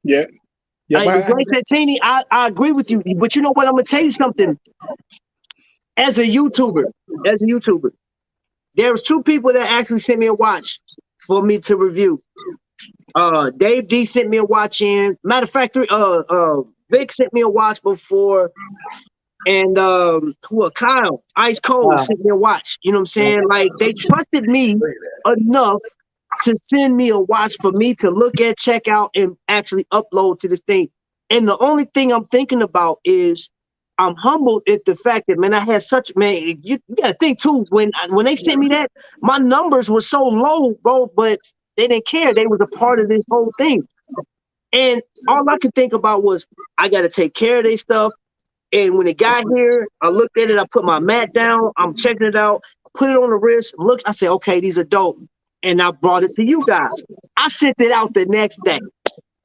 Yeah. Hey, Grace Santini, I agree with you, but you know what? I'm gonna tell you something. As a YouTuber, there was two people that actually sent me a watch for me to review. Dave D sent me a watch in. Matter of fact, Vic sent me a watch before, and Kyle Ice Cold sent me a watch. You know what I'm saying? Like, they trusted me enough to send me a watch for me to look at, check out, and actually upload to this thing. And the only thing I'm thinking about is I'm humbled at the fact that, man, I had such, man, you got to think too, when they sent me that, my numbers were so low, bro, but they didn't care. They was a part of this whole thing. And all I could think about was, I got to take care of their stuff. And when it got here, I looked at it, I put my mat down, I'm checking it out, put it on the wrist, look, I said, okay, these are dope. and I brought it to you guys. I sent it out the next day.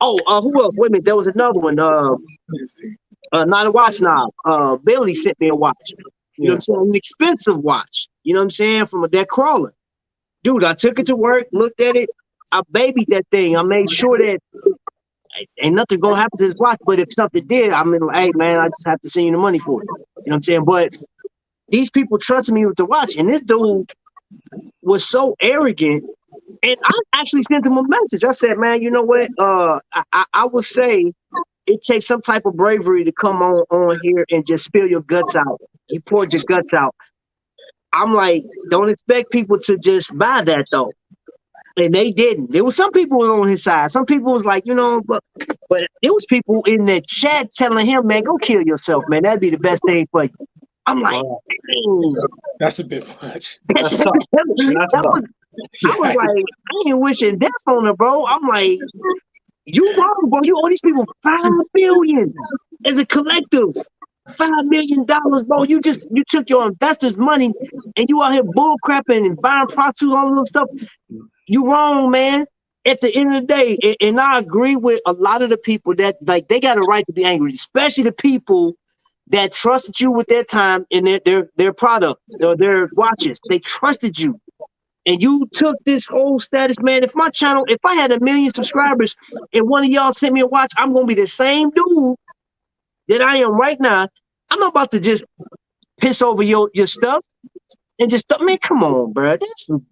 Oh, who else? Wait a minute, there was another one. Not a watch now. Billy sent me a watch. You know what I'm saying? An expensive watch. You know what I'm saying? From that crawler. Dude, I took it to work, looked at it. I babied that thing. I made sure that ain't nothing gonna happen to this watch. But if something did, I mean, hey man, I just have to send you the money for it. You know what I'm saying? But these people trusted me with the watch, and this dude was so arrogant. And I actually sent him a message. I said, man, you know what? I would say it takes some type of bravery to come on here and just spill your guts out. You poured your guts out. I'm like, don't expect people to just buy that though. And they didn't. There was some people on his side. Some people was like, you know, but there was people in the chat telling him, man, go kill yourself, man. That'd be the best thing for you. I'm like, that's a bit much. That's tough. I was like, I ain't wishing death on her, bro. I'm like, you wrong, bro. You owe these people $5 million as a collective. $5 million, bro. You took your investors' money and you out here bull crapping and buying prostitutes, all this stuff. You wrong, man. At the end of the day, and I agree with a lot of the people that like they got a right to be angry, especially the people that trusted you with their time and their product or their watches. They trusted you. And you took this whole status, man. If my channel, if I had 1 million subscribers and one of y'all sent me a watch, I'm gonna be the same dude that I am right now. I'm not about to just piss over your stuff and just man, come on, bro.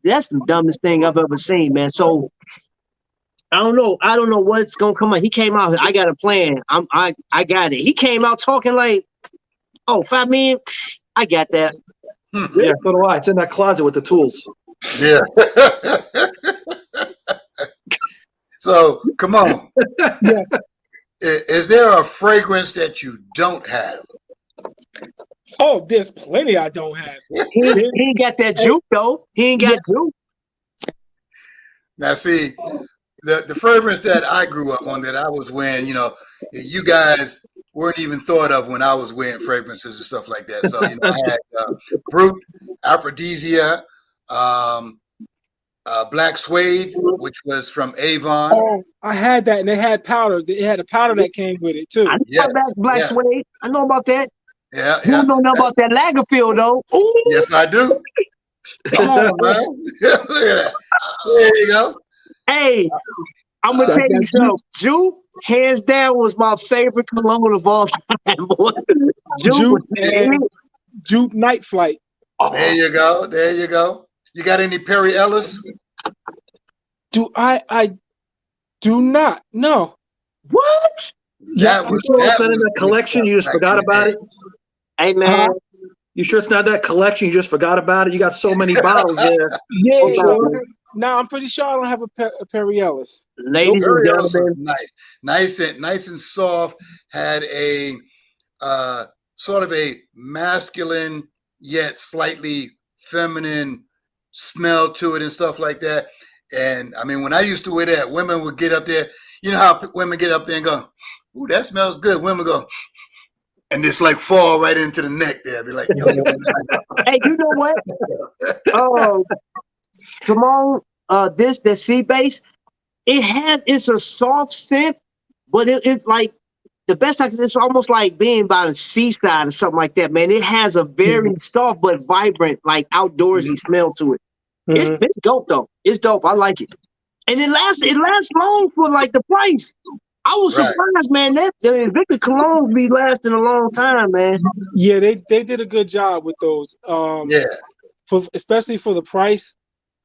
That's the dumbest thing I've ever seen, man. So I don't know what's gonna come out. He came out. I got a plan. I got it. He came out talking like, oh, $5 million. I got that. Yeah, so do I. It's in that closet with the tools. Yeah. So come on. Yeah. Is there a fragrance that you don't have? Oh, there's plenty I don't have. He ain't got that juke though. He ain't got juke. Now see, the fragrance that I grew up on that I was wearing, you know, you guys weren't even thought of when I was wearing fragrances and stuff like that. So, you know, I had Brute, Aphrodisia, Black Suede, which was from Avon. Oh, I had that, and they had powder. They had a powder that came with it too. I know about Black Suede. I know about that. Yeah, You don't know about that Lagerfield though. Ooh. Yes, I do. Come on, man. Look at that. There you go. Hey, I'm gonna tell you something. Juke, hands down, was my favorite cologne of all time. Boy. Juke Night Flight. There you go. There you go. You got any Perry Ellis? Do I do not. No. What? Yeah, you sure it's not in that collection? You just forgot about it? Hey man. You sure it's not that collection? You just forgot about it? You got so many bottles there. Yeah. No, I'm pretty sure I don't have a Perry Ellis. Ladies and gentlemen, nice and soft. Had a sort of a masculine yet slightly feminine smell to it and stuff like that. And I mean, when I used to wear that, women would get up there. You know how women get up there and go, "Ooh, that smells good." Women go, and just like fall right into the neck there. Be like, yo. Hey, you know what? Simone, the sea base, it's a soft scent, but it's like the best I can. It's almost like being by the seaside or something like that, man. It has a very soft but vibrant, like outdoorsy smell to it. It's dope though. It's dope. I like it, and it lasts long for like the price. I was surprised, man. That the Invicta colognes be lasting a long time, man. Yeah, they did a good job with those. Especially for the price.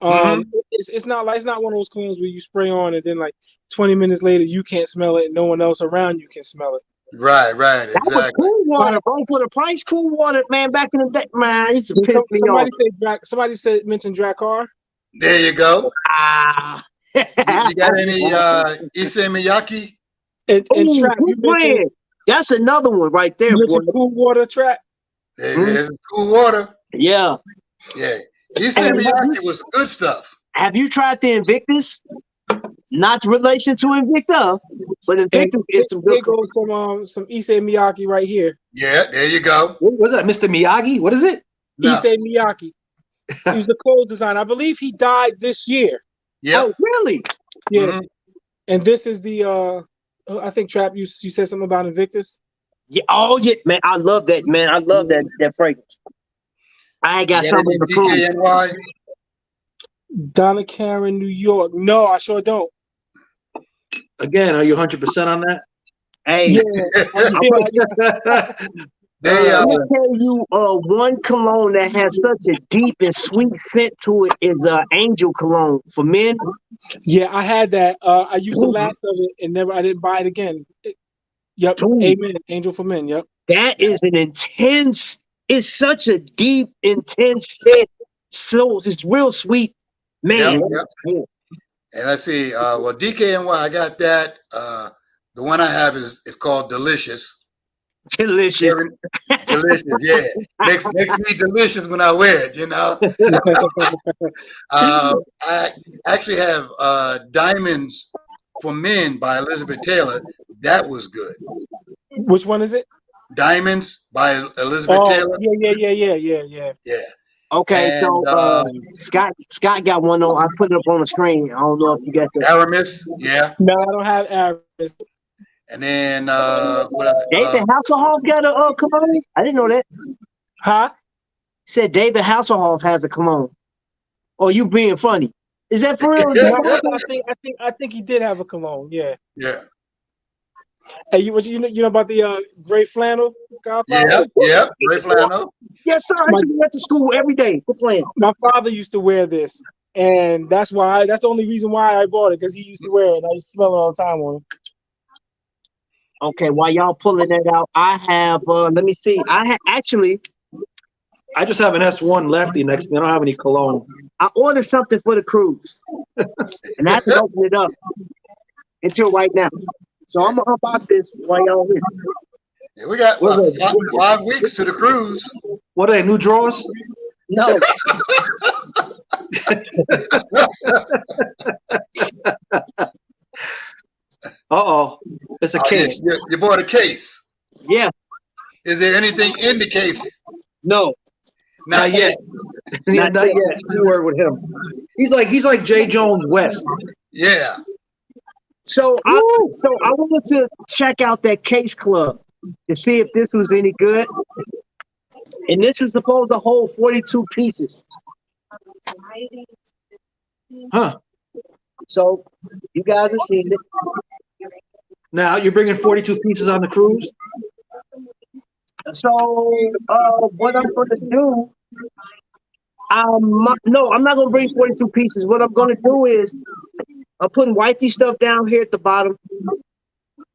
It's not one of those colognes where you spray on and then like 20 minutes later you can't smell it and no one else around you can smell it. Right, exactly. That was cool water, bro. For the price, cool water, man. Back in the day, man, I used to piss me off. Somebody mentioned Drakkar. There you go. You got any Issey Miyake? And Trap, that's another one right there, boy. Cool water, Trap. There's cool water. Yeah. Yeah. Issey Miyake was good stuff. Have you tried the Invictus? Not in relation to Invicta, but Invictus is some good. There goes some Issey Miyake right here. Yeah, there you go. What was that, Mr. Miyagi? What is it? No. Issey Miyake. He was the clothes designer. I believe he died this year. Yep. Oh, really? Yeah. Mhm. And this is the I think Trap, you said something about Invictus. Yeah. Oh, yeah, man. I love that, man. I love that fragrance. I ain't got Got something to any prove. DKNY? Donna Karen, New York. No, I sure don't. Again, are you 100% on that? Hey, Yeah, They let me tell you, one cologne that has such a deep and sweet scent to it is Angel Cologne for men. yeah, I had that. I used the Dude, last of it and I didn't buy it again. Yep. dude, Amen. Angel for Men. Yep. that is an intense. It's such a deep, intense scent. So it's real sweet, man. Yep. And let's see. Well, DKNY, I got that. The one I have is called Delicious. Delicious. Delicious, yeah. Makes me delicious when I wear it, you know. I actually have Diamonds for Men by Elizabeth Taylor. That was good. Which one is it? Diamonds by Elizabeth Oh, Taylor. yeah. Yeah. Okay, And so Scott got one on. I put it up on the screen. I don't know if you got that. Aramis, yeah. No, I don't have Aramis. And then what else? David Hasselhoff got a cologne. I didn't know that. Huh? Said David Hasselhoff has a cologne. Oh, you being funny? Is that for real? No, I think he did have a cologne. Yeah. Yeah. Hey, you know about the gray flannel Godfather? Yeah. Ray Flannel. Yes, sir. I used to go to school every day. Quit playing. My father used to wear this, and that's the only reason why I bought it, because he used to wear it and I used to smell it all the time on him. Okay, while y'all pulling that out, I have. Let me see. Actually. I just have an S1 lefty next to me. I don't have any cologne. I ordered something for the cruise, and I haven't opened it up until right now. So I'm gonna unbox this while y'all here. Yeah, we got 5 weeks to the cruise. What are they, new drawers? No, Uh-oh. It's a case. You bought a case. yeah, Is there anything in the case? no, Not yet. Yeah, not yet. You word with him. He's like J. Jones West. Yeah. So I wanted to check out that Case Club to see if this was any good. And this is supposed to hold 42 pieces. Huh. So you guys have seen it. Now, you're bringing 42 pieces on the cruise? So what I'm going to do, no, I'm not going to bring 42 pieces. What I'm going to do is I'm putting wifey stuff down here at the bottom.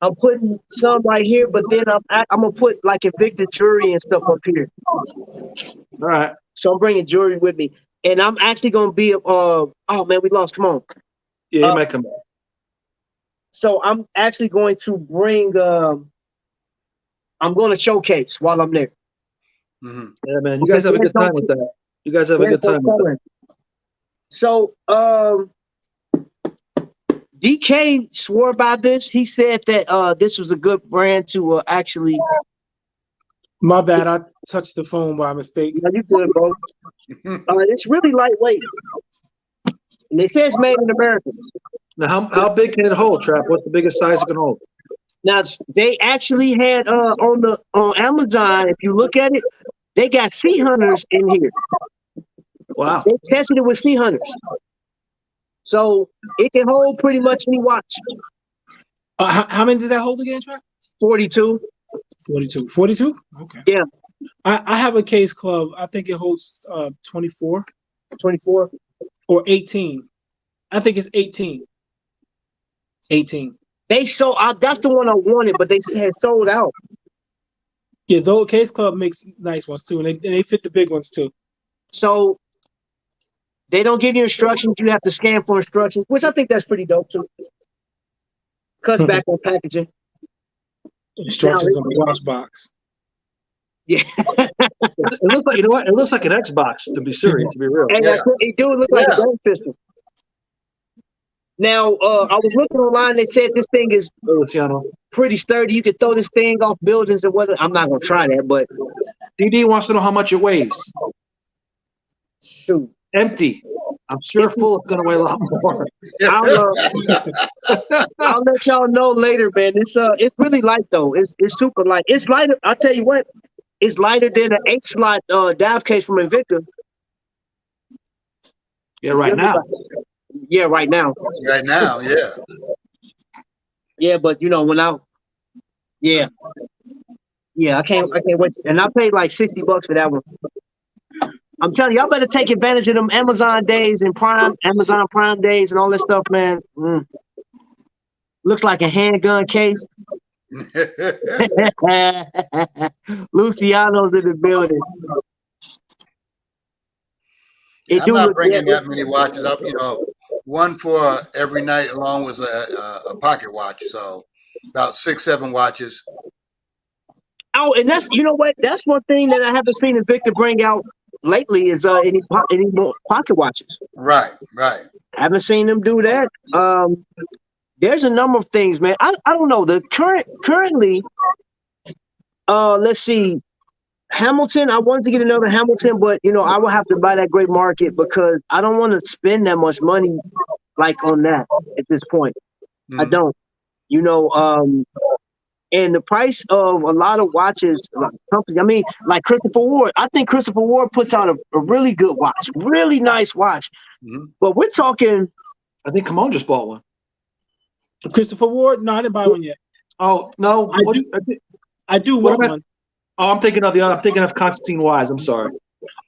I'm putting some right here, but then I'm going to put like Invictus jewelry and stuff up here. All right. So I'm bringing jewelry with me. And I'm actually going to be, oh man, we lost. Come on. Yeah, you might come back. So I'm actually going to bring, I'm going to showcase while I'm there. Mm-hmm. Yeah, man. You guys have a good time with that. You guys have a good time with that. So, DK swore by this. He said that this was a good brand to actually. My bad, I touched the phone by mistake. No, you good, bro. It's really lightweight, and it says made in America. Now, how big can it hold, Trap? What's the biggest size it can hold? Now they actually had on Amazon. If you look at it, they got sea hunters in here. Wow. They tested it with sea hunters, so it can hold pretty much any watch. How many did that hold again, Trap? 42. 42. 42? Okay. Yeah. I have a Case Club. I think it holds 24. 24. Or 18. I think it's 18. 18. They sold out. That's the one I wanted, but they had sold out. Yeah, though Case Club makes nice ones too, and they fit the big ones too. So they don't give you instructions. You have to scan for instructions, which I think that's pretty dope too. Cuts back on packaging. Instructions on the watch box. Yeah. It looks like, you know what? It looks like an Xbox, to be serious, to be real. And it do look like a game system. Now, I was looking online. They said this thing is pretty sturdy. You could throw this thing off buildings and whatever. I'm not gonna try that, but DD wants to know how much it weighs. Shoot. Empty. I'm sure full it's gonna weigh a lot more. I'll let y'all know later, man. It's really light though. It's super light. It's lighter. I'll tell you what. It's lighter than an 8-slot dive case from Invicta. Yeah, right now. Yeah, right now. Right now, yeah. Yeah, but you know when I I can't wait. And I paid like $60 for that one. I'm telling you, y'all better take advantage of them Amazon days and Amazon Prime days and all that stuff, man. Looks like a handgun case. Luciano's in the building. I'm not bringing that many watches up. You know, one for every night, along with a pocket watch. So about 6-7 watches. Oh, and that's you know what? That's one thing that I haven't seen Invicta bring out lately is any more pocket watches. Right, right. I haven't seen them do that. There's a number of things, man. I don't know. The currently, let's see, Hamilton. I wanted to get another Hamilton, but you know, I will have to buy that Great Market because I don't want to spend that much money like on that at this point. I don't. You know, and the price of a lot of watches, like companies, I mean, like Christopher Ward. I think Christopher Ward puts out a really good watch, really nice watch. But we're talking. I think Kimon just bought one. Christopher Ward? No, I didn't buy one yet. Oh no, I do want one. Oh, I'm thinking of the other. I'm thinking of Constantine Wise. I'm sorry.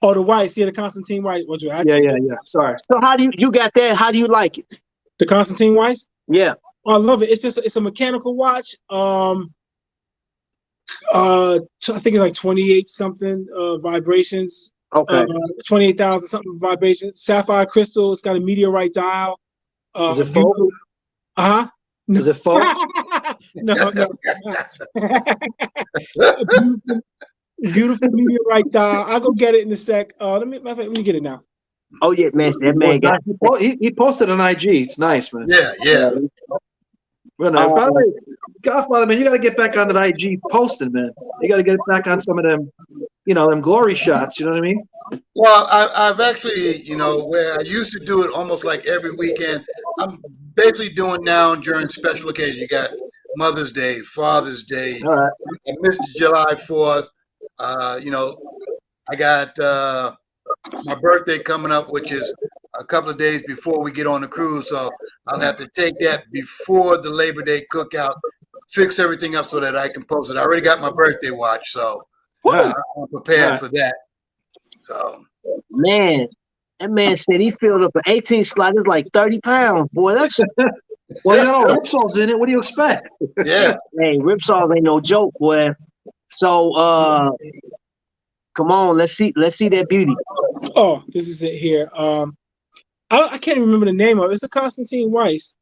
Oh, the Weiss. Yeah, the Constantine Weiss. Yeah. Sorry. So how do you got that? How do you like it? The Constantine Weiss? Yeah. Oh, I love it. It's a mechanical watch. I think it's like 28 something vibrations. Okay. 28,000 something vibrations. Sapphire crystal. It's got a meteorite dial. Is it faux? No. Is it faux? No. Beautiful meteorite dial. I'll go get it in a sec. Let me get it now. Oh yeah, man. That man got. He posted on IG. It's nice, man. Yeah. Well, no, by the way, Godfather, man, you got to get back on that IG posting, man. You got to get back on some of them, you know, them glory shots. You know what I mean? Well, I've actually, you know, where I used to do it almost like every weekend, I'm basically doing now during special occasions. You got Mother's Day, Father's Day, All right. I missed July 4th. You know, I got my birthday coming up, which is a couple of days before we get on the cruise. So I'll have to take that before the Labor Day cookout, fix everything up so that I can post it. I already got my birthday watch, so I'm prepared for that. So, man, that man said he filled up an 18 slot. It's like 30 pounds, boy. That's well, you know, Ripsol's in it. What do you expect? Yeah. Hey, Ripsaw ain't no joke, boy. So, come on, let's see that beauty. Oh, this is it here. I can't even remember the name of it. It's a Constantine Weiss.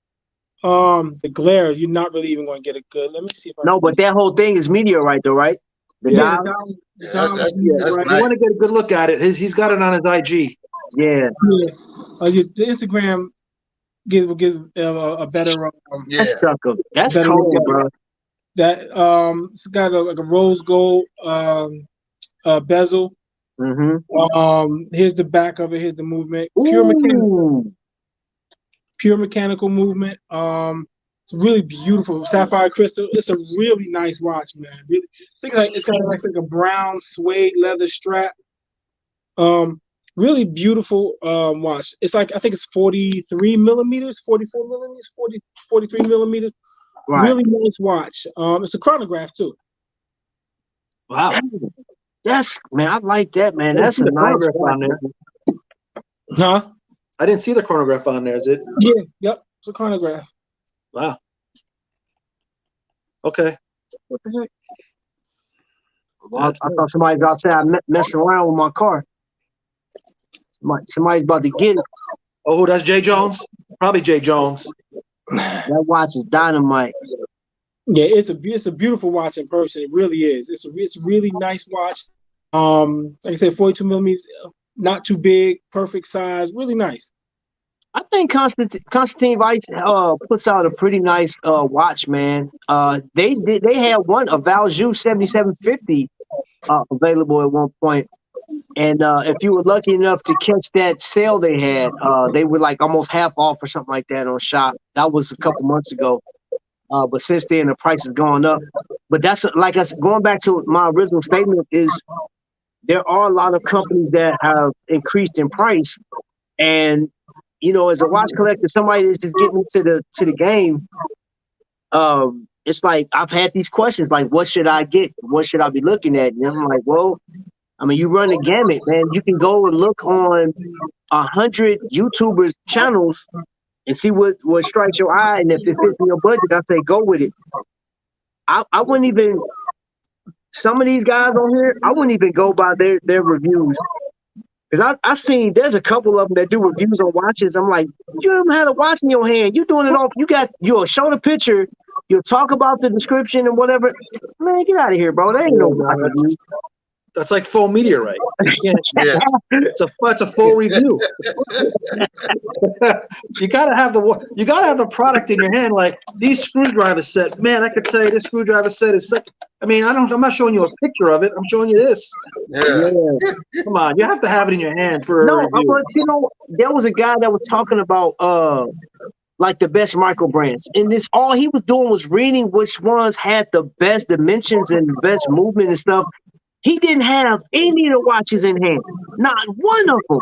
The glare, you're not really even going to get it good. Let me see if I No, but that whole thing is meteorite, though, right? The dial? That's You nice. want to get a good look at it. He's got it on his IG. Yeah. The Instagram gives a better. That's stuck up. That's cold, bro. That it's got like a rose gold bezel. Here's the back of it. Here's the movement. Pure mechanical movement. It's really beautiful. Sapphire crystal. It's a really nice watch, man. Really, it's got like a brown suede leather strap. Really beautiful watch. It's like I think it's 43 millimeters, 44 millimeters, 43 millimeters. Right. Really nice watch. It's a chronograph too. Wow. That's man, I like that, man. That's a nice on there. Huh? I didn't see the chronograph on there. Is it? Yeah. Yep. It's a chronograph. Wow. Okay. What the heck? Well, I thought somebody was outside messing around with my car. Somebody's about to get it. Oh, that's Jay Jones? Probably Jay Jones. That watch is dynamite. Yeah, it's a beautiful watch in person. It really is. It's a really nice watch. Like I said, 42 millimeters, not too big, perfect size, really nice. I think Constantine Weiss puts out a pretty nice watch, man. They had one, a Valjoux 7750 available at one point. And if you were lucky enough to catch that sale they had, they were like almost half off or something like that on Shop. That was a couple months ago. But since then, the price has gone up. But that's like us going back to my original statement is there are a lot of companies that have increased in price. And, you know, as a watch collector, somebody that's just getting into the game, it's like I've had these questions like, what should I get? What should I be looking at? And I'm like, well, I mean, you run the gamut, man. You can go and look on 100 YouTubers' channels and see what strikes your eye, and if it fits in your budget, I say go with it. I wouldn't even. Some of these guys on here, I wouldn't even go by their reviews, because I seen there's a couple of them that do reviews on watches. I'm like, you haven't had a watch in your hand. You doing it all. You'll show the picture. You'll talk about the description and whatever. Man, get out of here, bro. There ain't no watch review. That's like full meteorite. Yeah. It's a full review. You gotta have the product in your hand. Like these screwdriver set, man, I could tell you this screwdriver set is sick. I mean, I'm not showing you a picture of it. I'm showing you this. Yeah. Come on, you have to have it in your hand for a review. But you know, there was a guy that was talking about like the best micro brands, and this all he was doing was reading which ones had the best dimensions and the best movement and stuff. He didn't have any of the watches in hand, not one of them.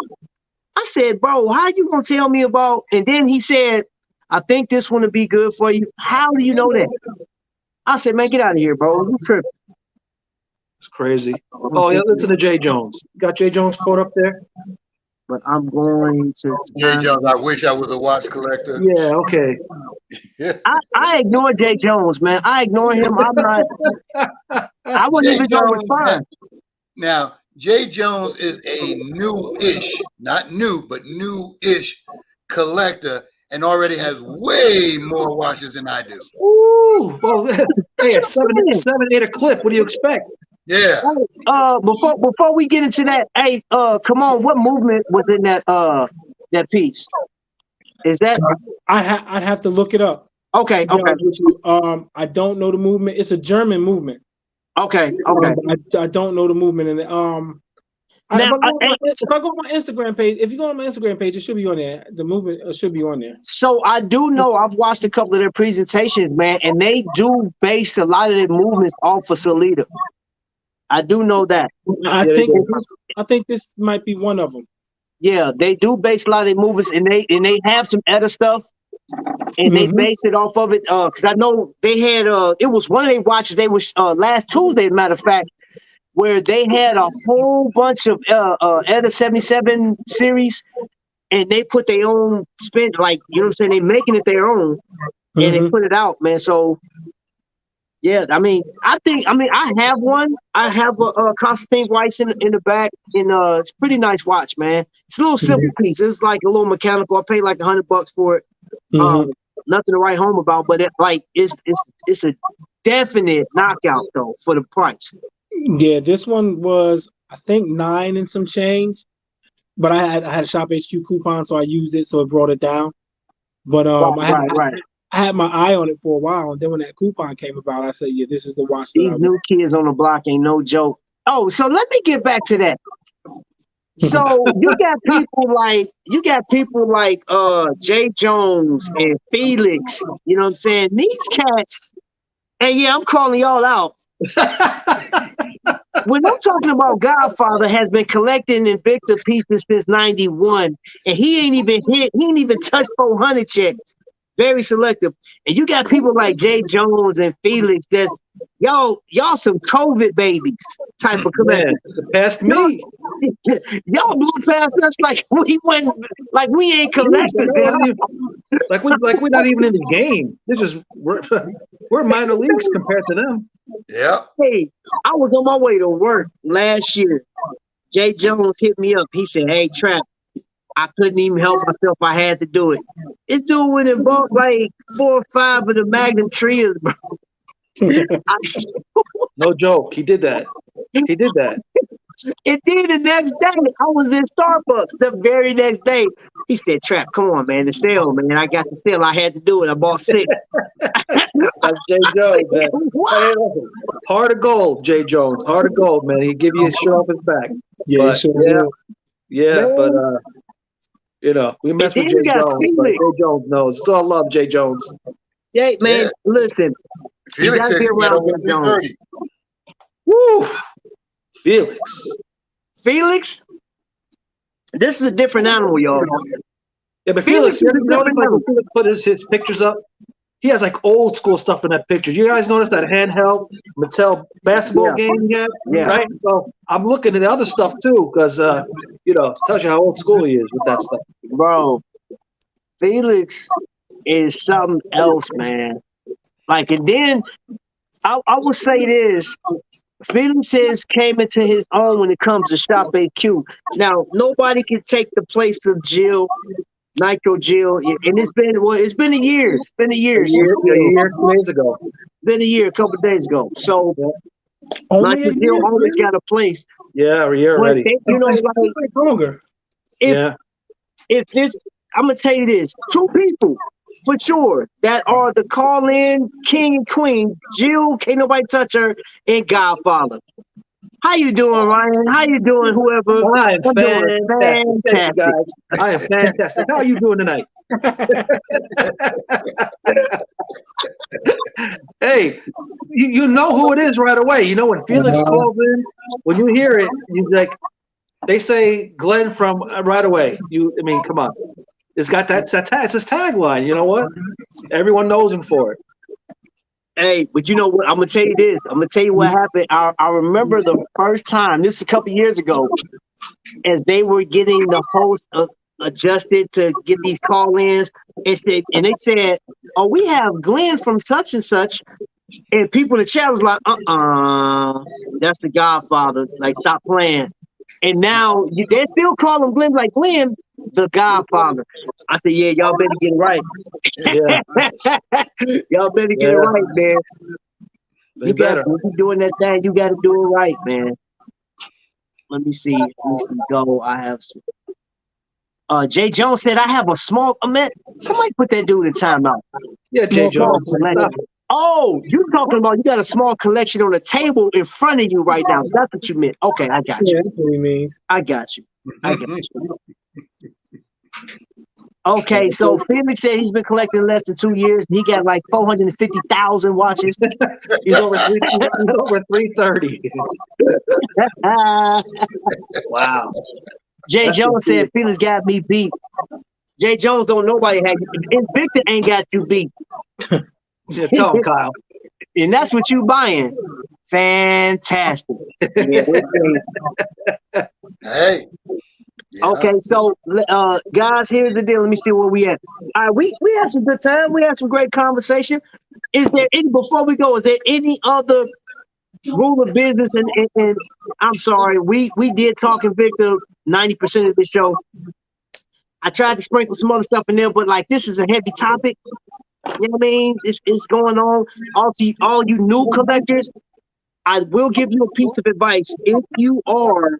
I said, bro, how you gonna tell me about? And then he said, I think this one will be good for you. How do you know that? I said, man, get out of here, bro. You tripping. It's crazy. Oh yeah, listen to Jay Jones. Got Jay Jones quote up there? But I'm going to. Jay Jones, I wish I was a watch collector. Yeah, okay. I ignore Jay Jones, man. I ignore him. I'm not. I wouldn't even go respond. Now, Jay Jones is a new-ish, not new, but new-ish collector, and already has way more watches than I do. Ooh, well, hey, at 7-8 a clip. What do you expect? Yeah. Before we get into that, hey, come on, what movement was in that piece? Is that? I'd have to look it up. Okay. I don't know the movement. It's a German movement. Okay. I don't know the movement in it. If I go on my Instagram page, if you go on my Instagram page, it should be on there. The movement should be on there. So I do know I've watched a couple of their presentations, man, and they do base a lot of their movements off of Salida. I do know that. I think this might be one of them. Yeah, they do base a lot of their movements, and they have some other stuff, and they base it off of it. Because I know they had it was one of their watches. They was last Tuesday, matter of fact, where they had a whole bunch of ETA 77 series, and they put their own spin, like, you know what I'm saying? They making it their own, and they put it out, man. So. Yeah, I mean, I have one. I have a Constantine Weiss in the back, and it's a pretty nice watch, man. It's a little simple piece. It's like a little mechanical. I paid like $100 for it. Nothing to write home about, but it's a definite knockout though for the price. Yeah, this one was I think $9 and some change, but I had a Shop HQ coupon, so I used it, so it brought it down. But I had my eye on it for a while, and then when that coupon came about, I said, "Yeah, this is the watch." These new kids on the block ain't no joke. Oh, so let me get back to that. So you got people like Jay Jones and Felix. You know what I'm saying? These cats, and yeah, I'm calling y'all out. When I'm talking about Godfather has been collecting Invicta pieces since '91, and he ain't even touched 400 yet. Very selective. And you got people like Jay Jones and Felix that's y'all some COVID babies type of collectors. Past me. Y'all blew past us like we ain't collectors. Like we're not even in the game. We're minor leagues compared to them. Yeah. Hey, I was on my way to work last year. Jay Jones hit me up. He said, "Hey, Trap, I couldn't even help myself. I had to do it." This dude went and bought like 4 or 5 of the Magnum Trios, bro. No joke. He did that. And then the next day, I was in Starbucks. The very next day, he said, "Trap, come on, man. The sale, man. I got the sale. I had to do it. I bought 6. That's Jay Jones, man. Heart of gold, Jay Jones. Heart of gold, man. He'd give you a shirt off his back. Yeah, But sure yeah, will. yeah, Man. but we mess And with then Jay you got Jones, but Felix. Jay Jones knows. It's all love, Jay Jones. Hey, man, Yeah. listen. You Felix got to says be he can get around over Jay Jones. 330. Woo! Felix. Felix, this is a different animal, y'all. Yeah, but Felix Felix, you is a notice different like when animal. Felix put his pictures up, he has like old school stuff in that picture. You guys notice that handheld Mattel basketball Yeah. game he had? Yeah. Right? So I'm looking at the other stuff too, because tells you how old school he is with that stuff. Bro, Felix is something else, man. Like, and then I would say this. Felix has came into his own when it comes to Shop AQ. Now, nobody can take the place of Jill, Nitro Jill, and it's been a year. It's been a year since A Jill. year, 2 days ago. Been a year, a couple of days ago. So Only a Nitro year? Jill always Really? got a place. Yeah, a year But already. they, It seems like longer. Yeah. if this, I'm gonna tell you this: two people for sure that are the call-in king and queen. Jill, can't nobody touch her, and Godfather. How you doing, Ryan? How you doing, whoever? I am I'm doing fantastic. Thank you, fantastic. guys. I am fantastic. How are you doing tonight? Hey, you know who it is right away. You know when Felix calls in, when you hear it, you like they say Glenn from right away. I mean, come on. It's got it's his tagline. You know what? Everyone knows him for it. Hey, but you know what? I'm gonna tell you this. I'm gonna tell you what happened. I remember the first time. This is a couple years ago, as they were getting the host adjusted to get these call-ins, and they said, "Oh, we have Glenn from such and such," and people in the chat was like, that's the Godfather. Like, stop playing." And now they still call him Glenn, like Glenn, the Godfather. I said, yeah, y'all better get it right. Yeah, Y'all better get it right, man. they better. When you're doing that thing, you got to do it right, man. Let me see. Go. I have some. Jay Jones said, I have a small, man, somebody put that dude in timeout. Yeah, Jay Jones. Collection. Oh, you talking about you got a small collection on the table in front of you right now. That's what you meant. Okay, I got you. Yeah, that's what he means. I got you. Okay, so Felix said he's been collecting less than 2 years. He got like 450,000 watches. He's over 330. Wow. Jay Jones said Felix got me beat. Jay Jones don't nobody had you. Invicta ain't got you beat. Yeah, tell him, Kyle. And that's what you buying. Fantastic. Hey. Yeah. Okay, so guys, here's the deal. Let me see where we at. All right, we had some good time. We had some great conversation. Is there any before we go? Is there any other rule of business? And I'm sorry, we did talk Invicta 90% of the show. I tried to sprinkle some other stuff in there, but like this is a heavy topic. You know what I mean? It's going on. Also, all you new collectors, I will give you a piece of advice. If you are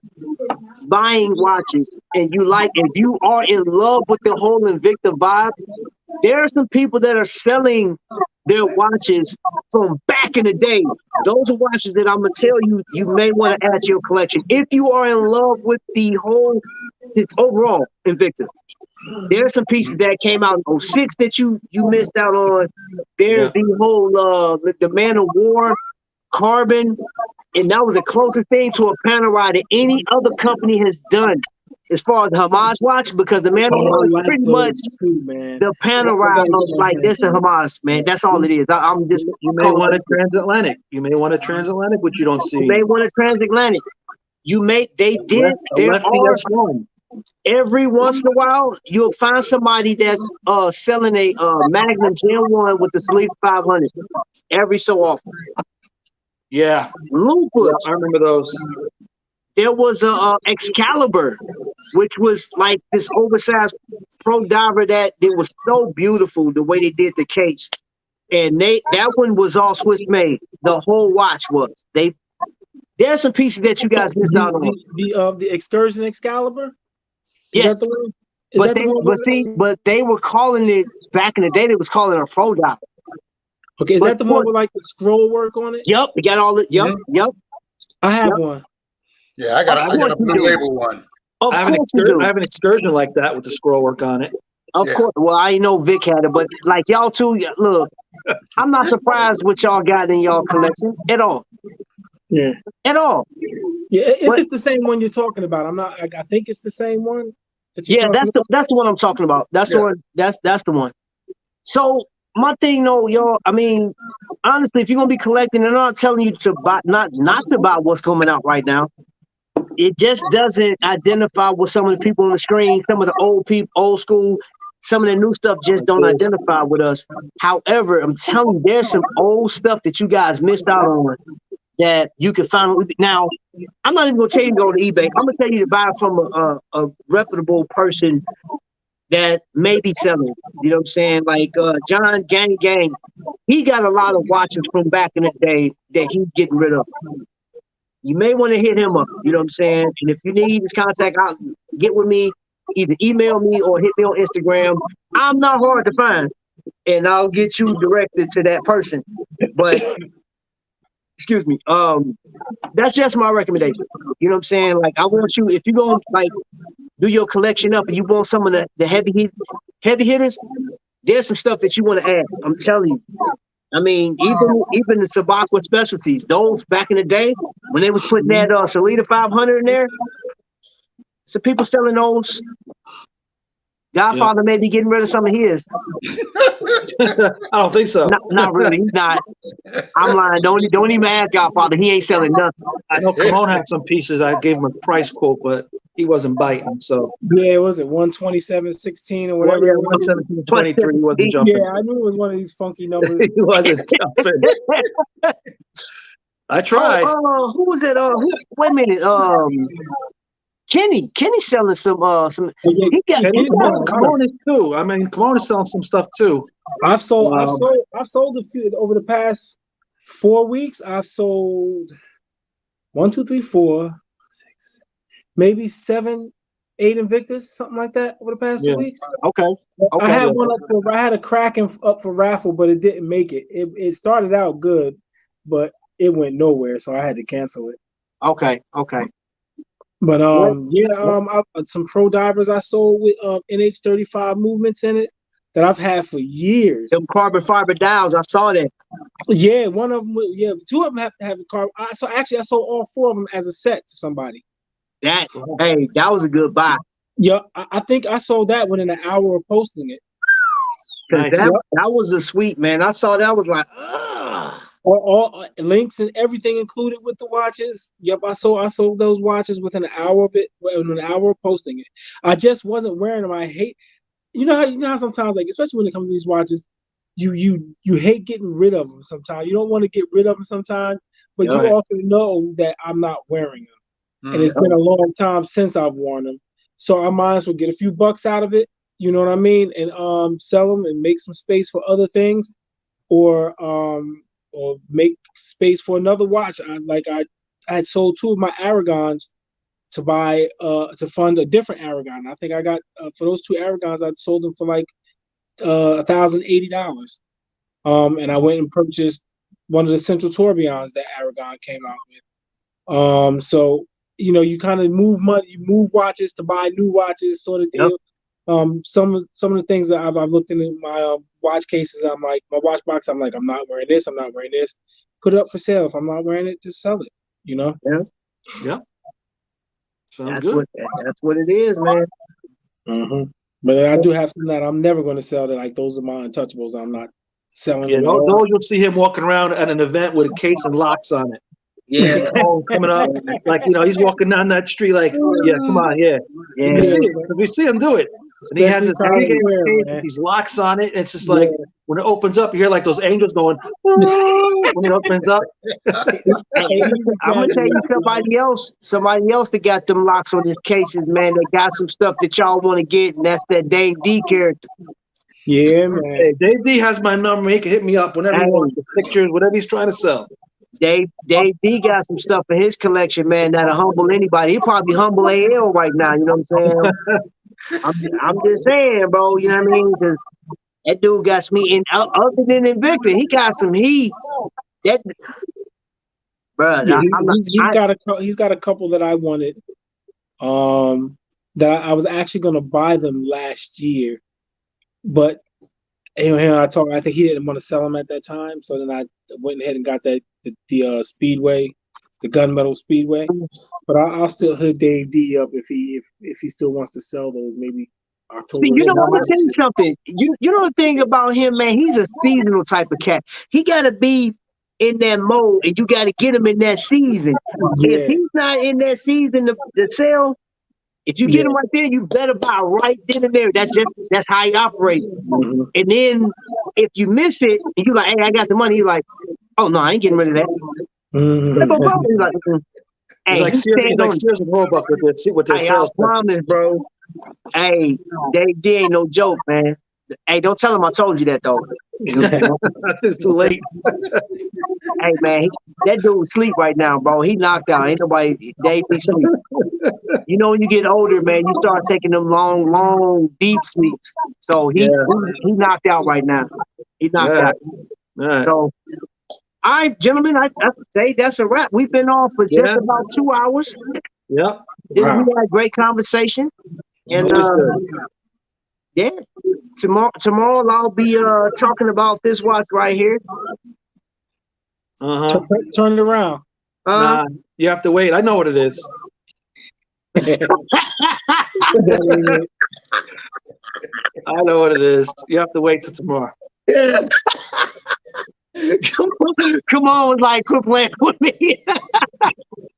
buying watches and if you are in love with the whole Invicta vibe, there are some people that are selling their watches from back in the day. Those are watches that I'm gonna tell you may want to add to your collection. If you are in love with the overall Invicta, there's some pieces that came out in 06 that you missed out on. There's the whole the Man of War Carbon, and that was the closest thing to a Panerai that any other company has done as far as the homage watch, because the Man of War is pretty much the Panerai of like this and homage, man. That's all it is. I'm just You may want a transatlantic. You may want a transatlantic, which you don't see. You may want a transatlantic. They did. There are every once in a while you'll find somebody that's selling a Magnum Gen 1 with the Sleeve 500 every so often. Yeah. Lupus. Yeah, I remember those. There was a Excalibur, which was like this oversized pro diver that it was so beautiful the way they did the case. And that one was all Swiss made. The whole watch was. There's some pieces that you guys missed out on. The Excursion Excalibur? Yes. But they were calling it back in the day. They was calling it a pro diver. Okay, is that the one with like the scroll work on it? Yep, you got all it. Yep, yep. I have one. Yeah, I got Of course a you Blue do. Label one. Of I have, course you do. I have an excursion like that with the scroll work on it. Of course. Well, I know Vic had it, but like y'all two, look, I'm not surprised what y'all got in y'all collection at all. Yeah. At all. Yeah. If But it's the same one you're talking about, I'm not. I think it's the same one that you're yeah, talking about. that's the one I'm talking about. That's the Yeah. one. That's the one. So my thing, though, y'all. I mean, honestly, if you're gonna be collecting, and I'm not telling you to buy, not to buy what's coming out right now. It just doesn't identify with some of the people on the screen. Some of the old people, old school. Some of the new stuff just don't identify with us. However, I'm telling you, there's some old stuff that you guys missed out on that you can find. Now, I'm not even gonna tell you to go to eBay. I'm gonna tell you to buy it from a reputable person that may be selling. You know what I'm saying? Like John Gang. He got a lot of watches from back in the day that he's getting rid of. You may want to hit him up. You know what I'm saying? And if you need his contact, I'll get with me. Either email me or hit me on Instagram. I'm not hard to find, and I'll get you directed to that person. But excuse me. That's just my recommendation. You know what I'm saying? Like, I want you, if you're gonna like do your collection up and you want some of the heavy hitters, there's some stuff that you want to add. I'm telling you. I mean, even the Sabacqua specialties, those back in the day when they was putting that Salida 500 in there, some people selling those. Godfather may be getting rid of some of his. I don't think so. Not really. He's not. I'm lying. Don't even ask Godfather. He ain't selling nothing. I know Kimon had some pieces. I gave him a price quote, but he wasn't biting. So Yeah, was it 127.16 or whatever? yeah, it was? 117.23. He wasn't jumping. Yeah, I knew it was one of these funky numbers. He wasn't jumping. I tried. Who was it? Wait a minute. Kenny's selling some. Yeah, He got. And He got Kimon is too. I mean, Kimon is selling some stuff too. I've sold a few over the past 4 weeks. I've sold 1, 2, 3, 4, 6, maybe 7, 8 Invictus, something like that over the past 2 weeks. okay. I had one up for, I had a Kraken up for raffle, but it didn't make it. It started out good, but it went nowhere, so I had to cancel it. Okay. But some pro divers I sold with NH35 movements in it that I've had for years. Them carbon fiber dials, I saw that. Yeah, one of them. Yeah, 2 of them have to have a carbon. So actually, I sold all 4 of them as a set to somebody. That was a good buy. Yeah, I think I sold that within an hour of posting it. Nice. That was a sweet, man. I saw that. I was like, ugh. All links and everything included with the watches. Yep, I sold those watches within an hour of it, within an hour of posting it. I just wasn't wearing them. I hate, you know how sometimes, like, especially when it comes to these watches, you hate getting rid of them sometimes. You don't want to get rid of them sometimes, but you also know that I'm not wearing them. And it's been a long time since I've worn them. So I might as well get a few bucks out of it, you know what I mean? And sell them and make some space for other things, or make space for another watch. I had sold 2 of my Aragons to buy to fund a different Aragon. I think I got for those 2 Aragons, I sold them for like $1,080. And I went and purchased one of the Central Tourbillons that Aragon came out with. So you know, you kind of move money, you move watches to buy new watches, sort of deal. Some of the things that I've looked into my watch cases, I'm like, my watch box, I'm like, I'm not wearing this, I'm not wearing this. Put it up for sale. If I'm not wearing it, just sell it. You know? Yeah. Sounds That's good. That's what it is, man. Mm-hmm. But I do have some that I'm never going to sell. That, like, those are my untouchables. I'm not selling. Yeah, those you'll see him walking around at an event with a case and locks on it. Yeah, coming up, like, you know, he's walking down that street, like, yeah, come on, yeah. We see him do it, and he has his these locks on it. And it's just like when it opens up, you hear like those angels going when it opens up. I'm gonna tell you somebody else that got them locks on his cases, man. They got some stuff that y'all want to get, and that's that Dave D character. Yeah, man. Hey, Dave D has my number. He can hit me up whenever he wants the pictures, whatever he's trying to sell. Dave D got some stuff in his collection, man, that'll humble anybody. He probably humble AL right now, you know what I'm saying? I'm just saying, bro, you know what I mean? Because that dude got me in. Other than Invicta, he got some heat. bro. Yeah, I'm not. he's got a couple that I wanted. That I was actually going to buy them last year, but I think he didn't want to sell them at that time, so then I went ahead and got the Speedway, the Gunmetal Speedway. But I'll still hit Dave D up if he still wants to sell those, maybe See, October. you know, that I'm gonna might tell you something. You know the thing about him, man. He's a seasonal type of cat. He gotta be in that mode, and you gotta get him in that season. If Yeah, he's not in that season to sell, if you yeah. get him right there, you better buy right then and there. That's how he operates. Mhm. And then if you miss it, and you like, hey, I got the money. You're like, oh no, I ain't getting rid of that. Hey, but bro, Mhm. he's like, He's hey, like he Sears, he's stand like on. Sears and Roebuck with their Hey, I sales promise, pitches. bro. Hey, they ain't no joke, man. Hey, don't tell him I told you that though. It's too late. Hey man, that dude sleep right now, bro. He knocked out. Ain't nobody. They be sleep. You know, when you get older, man, you start taking them long, deep sleeps. So Yeah. he knocked out right now. He All knocked right. out. All right. So, all right, gentlemen, I say that's a wrap. We've been on for just Yeah. about 2 hours. Yep. We Wow. had a great conversation, and Always good. yeah, tomorrow I'll be talking about this watch right here. Uh-huh. Turn it around. Uh, Nah, you have to wait. I know what it is. I know what it is. You have to wait till tomorrow. Come on, like quit playing with me.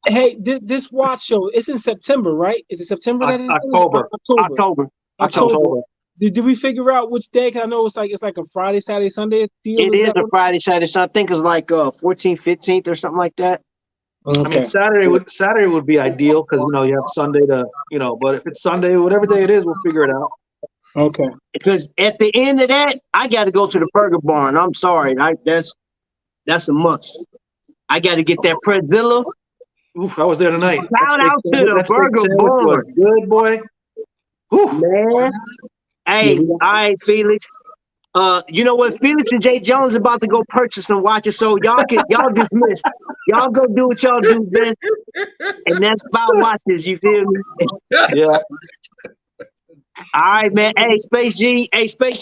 Hey, this watch show, it's in September, right? Is it September that it's in? October. October. October. Did we figure out which day? 'Cause I know it's like a Friday, Saturday, Sunday deal. It is a Friday, Saturday. So I think it's like 14th, 15th or something like that. Okay. I mean, Saturday would be ideal because you have Sunday to but if it's Sunday, whatever day it is, we'll figure it out. Okay. Because at the end of that, I got to go to the Burger Barn. I'm sorry, that's a must. I got to get that Pretzilla. Oof, I was there tonight. Shout out to the That steak Burger sandwich was Barn, good, boy. Whew. man. Hey, Yeah, all right, Felix. You know what? Felix and Jay Jones about to go purchase some watches, so y'all dismissed. Y'all go do what y'all do best, and that's about watches. You feel me? Yeah. All right, man. Hey, Space G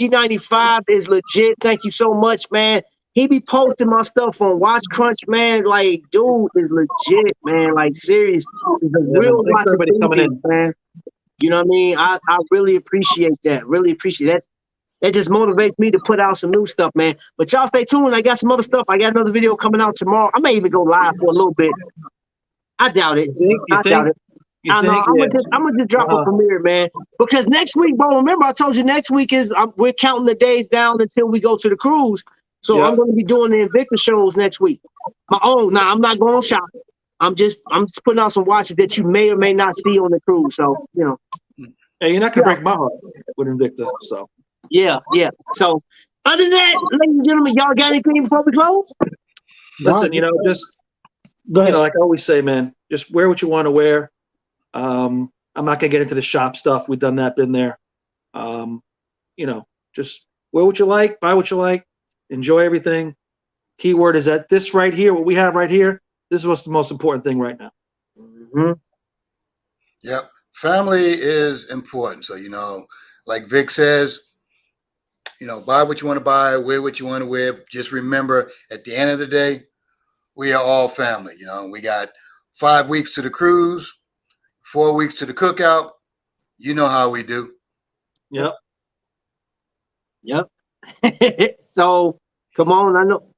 95 is legit. Thank you so much, man. He be posting my stuff on Watch Crunch, man. Like, dude is legit, man. Like, serious. He's a Yeah, man. real Thanks watch for everybody coming enthusiast, in. man. You know what I mean? I really appreciate that. Really appreciate that. That just motivates me to put out some new stuff, man. But y'all stay tuned. I got some other stuff. I got another video coming out tomorrow. I may even go live for a little bit. I doubt it. You I think? doubt it. You I know. think? I'm gonna just drop a premiere, man. Because next week, bro. Remember, I told you next week we're counting the days down until we go to the cruise. So Yeah. I'm gonna be doing the Invicta shows next week. My own. Now I'm not going shop. I'm just putting out some watches that you may or may not see on the cruise. So Hey, you're not gonna break my heart with Invicta. So yeah. So other than that, ladies and gentlemen, y'all got anything before we close? listen, just go ahead. like I always say, man, just wear what you want to wear. I'm not gonna get into the shop stuff. We've done that, been there. Just wear what you like, buy what you like, enjoy everything. Keyword is that this right here, what we have right here, this is what's the most important thing right now. Mm-hmm. Yep. Family is important. So, like Vic says, buy what you want to buy, wear what you want to wear. Just remember, at the end of the day, we are all family. We got 5 weeks to the cruise, 4 weeks to the cookout. You know how we do. Yep. So come on, I know.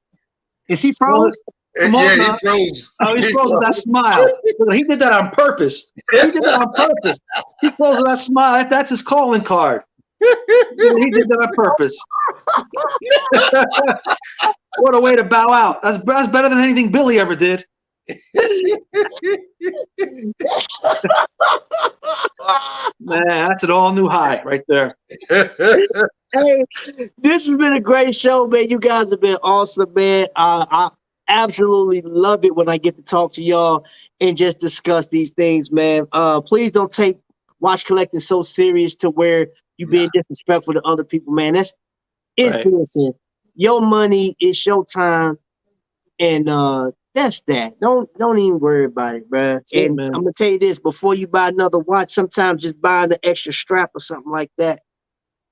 Is he froze? Come on Yeah, now. he froze. Oh, he froze with that smile. He did that on purpose. He did that on purpose. He froze with that smile. That's his calling card. He did that on purpose. What a way to bow out. That's better than anything Billy ever did. Man, that's an all new high right there. Hey, this has been a great show, man. You guys have been awesome, man. I absolutely love it when I get to talk to y'all and just discuss these things, man. Please don't take watch collecting so serious to where you being disrespectful to other people, man. It's Right. business. Your money is your time, and That's that. Don't even worry about it, bro. And man. I'm gonna tell you this: before you buy another watch, sometimes just buying the extra strap or something like that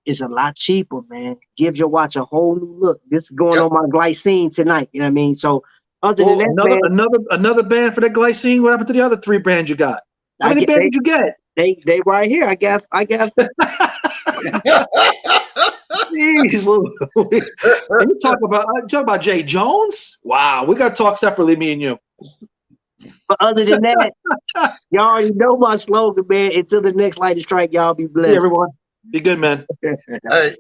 is a lot cheaper, man. Gives your watch a whole new look. This is going on my glycine tonight. You know what I mean? So other than that, man, another band for that glycine. What happened to the other 3 bands you got? How many bands did you get? They right here. I got. Jeez, you talk about Jay Jones? Wow, we got to talk separately, me and you. But other than that, y'all already know my slogan, man. Until the next lightning strike, y'all be blessed. Hey, everyone, be good, man. Hey.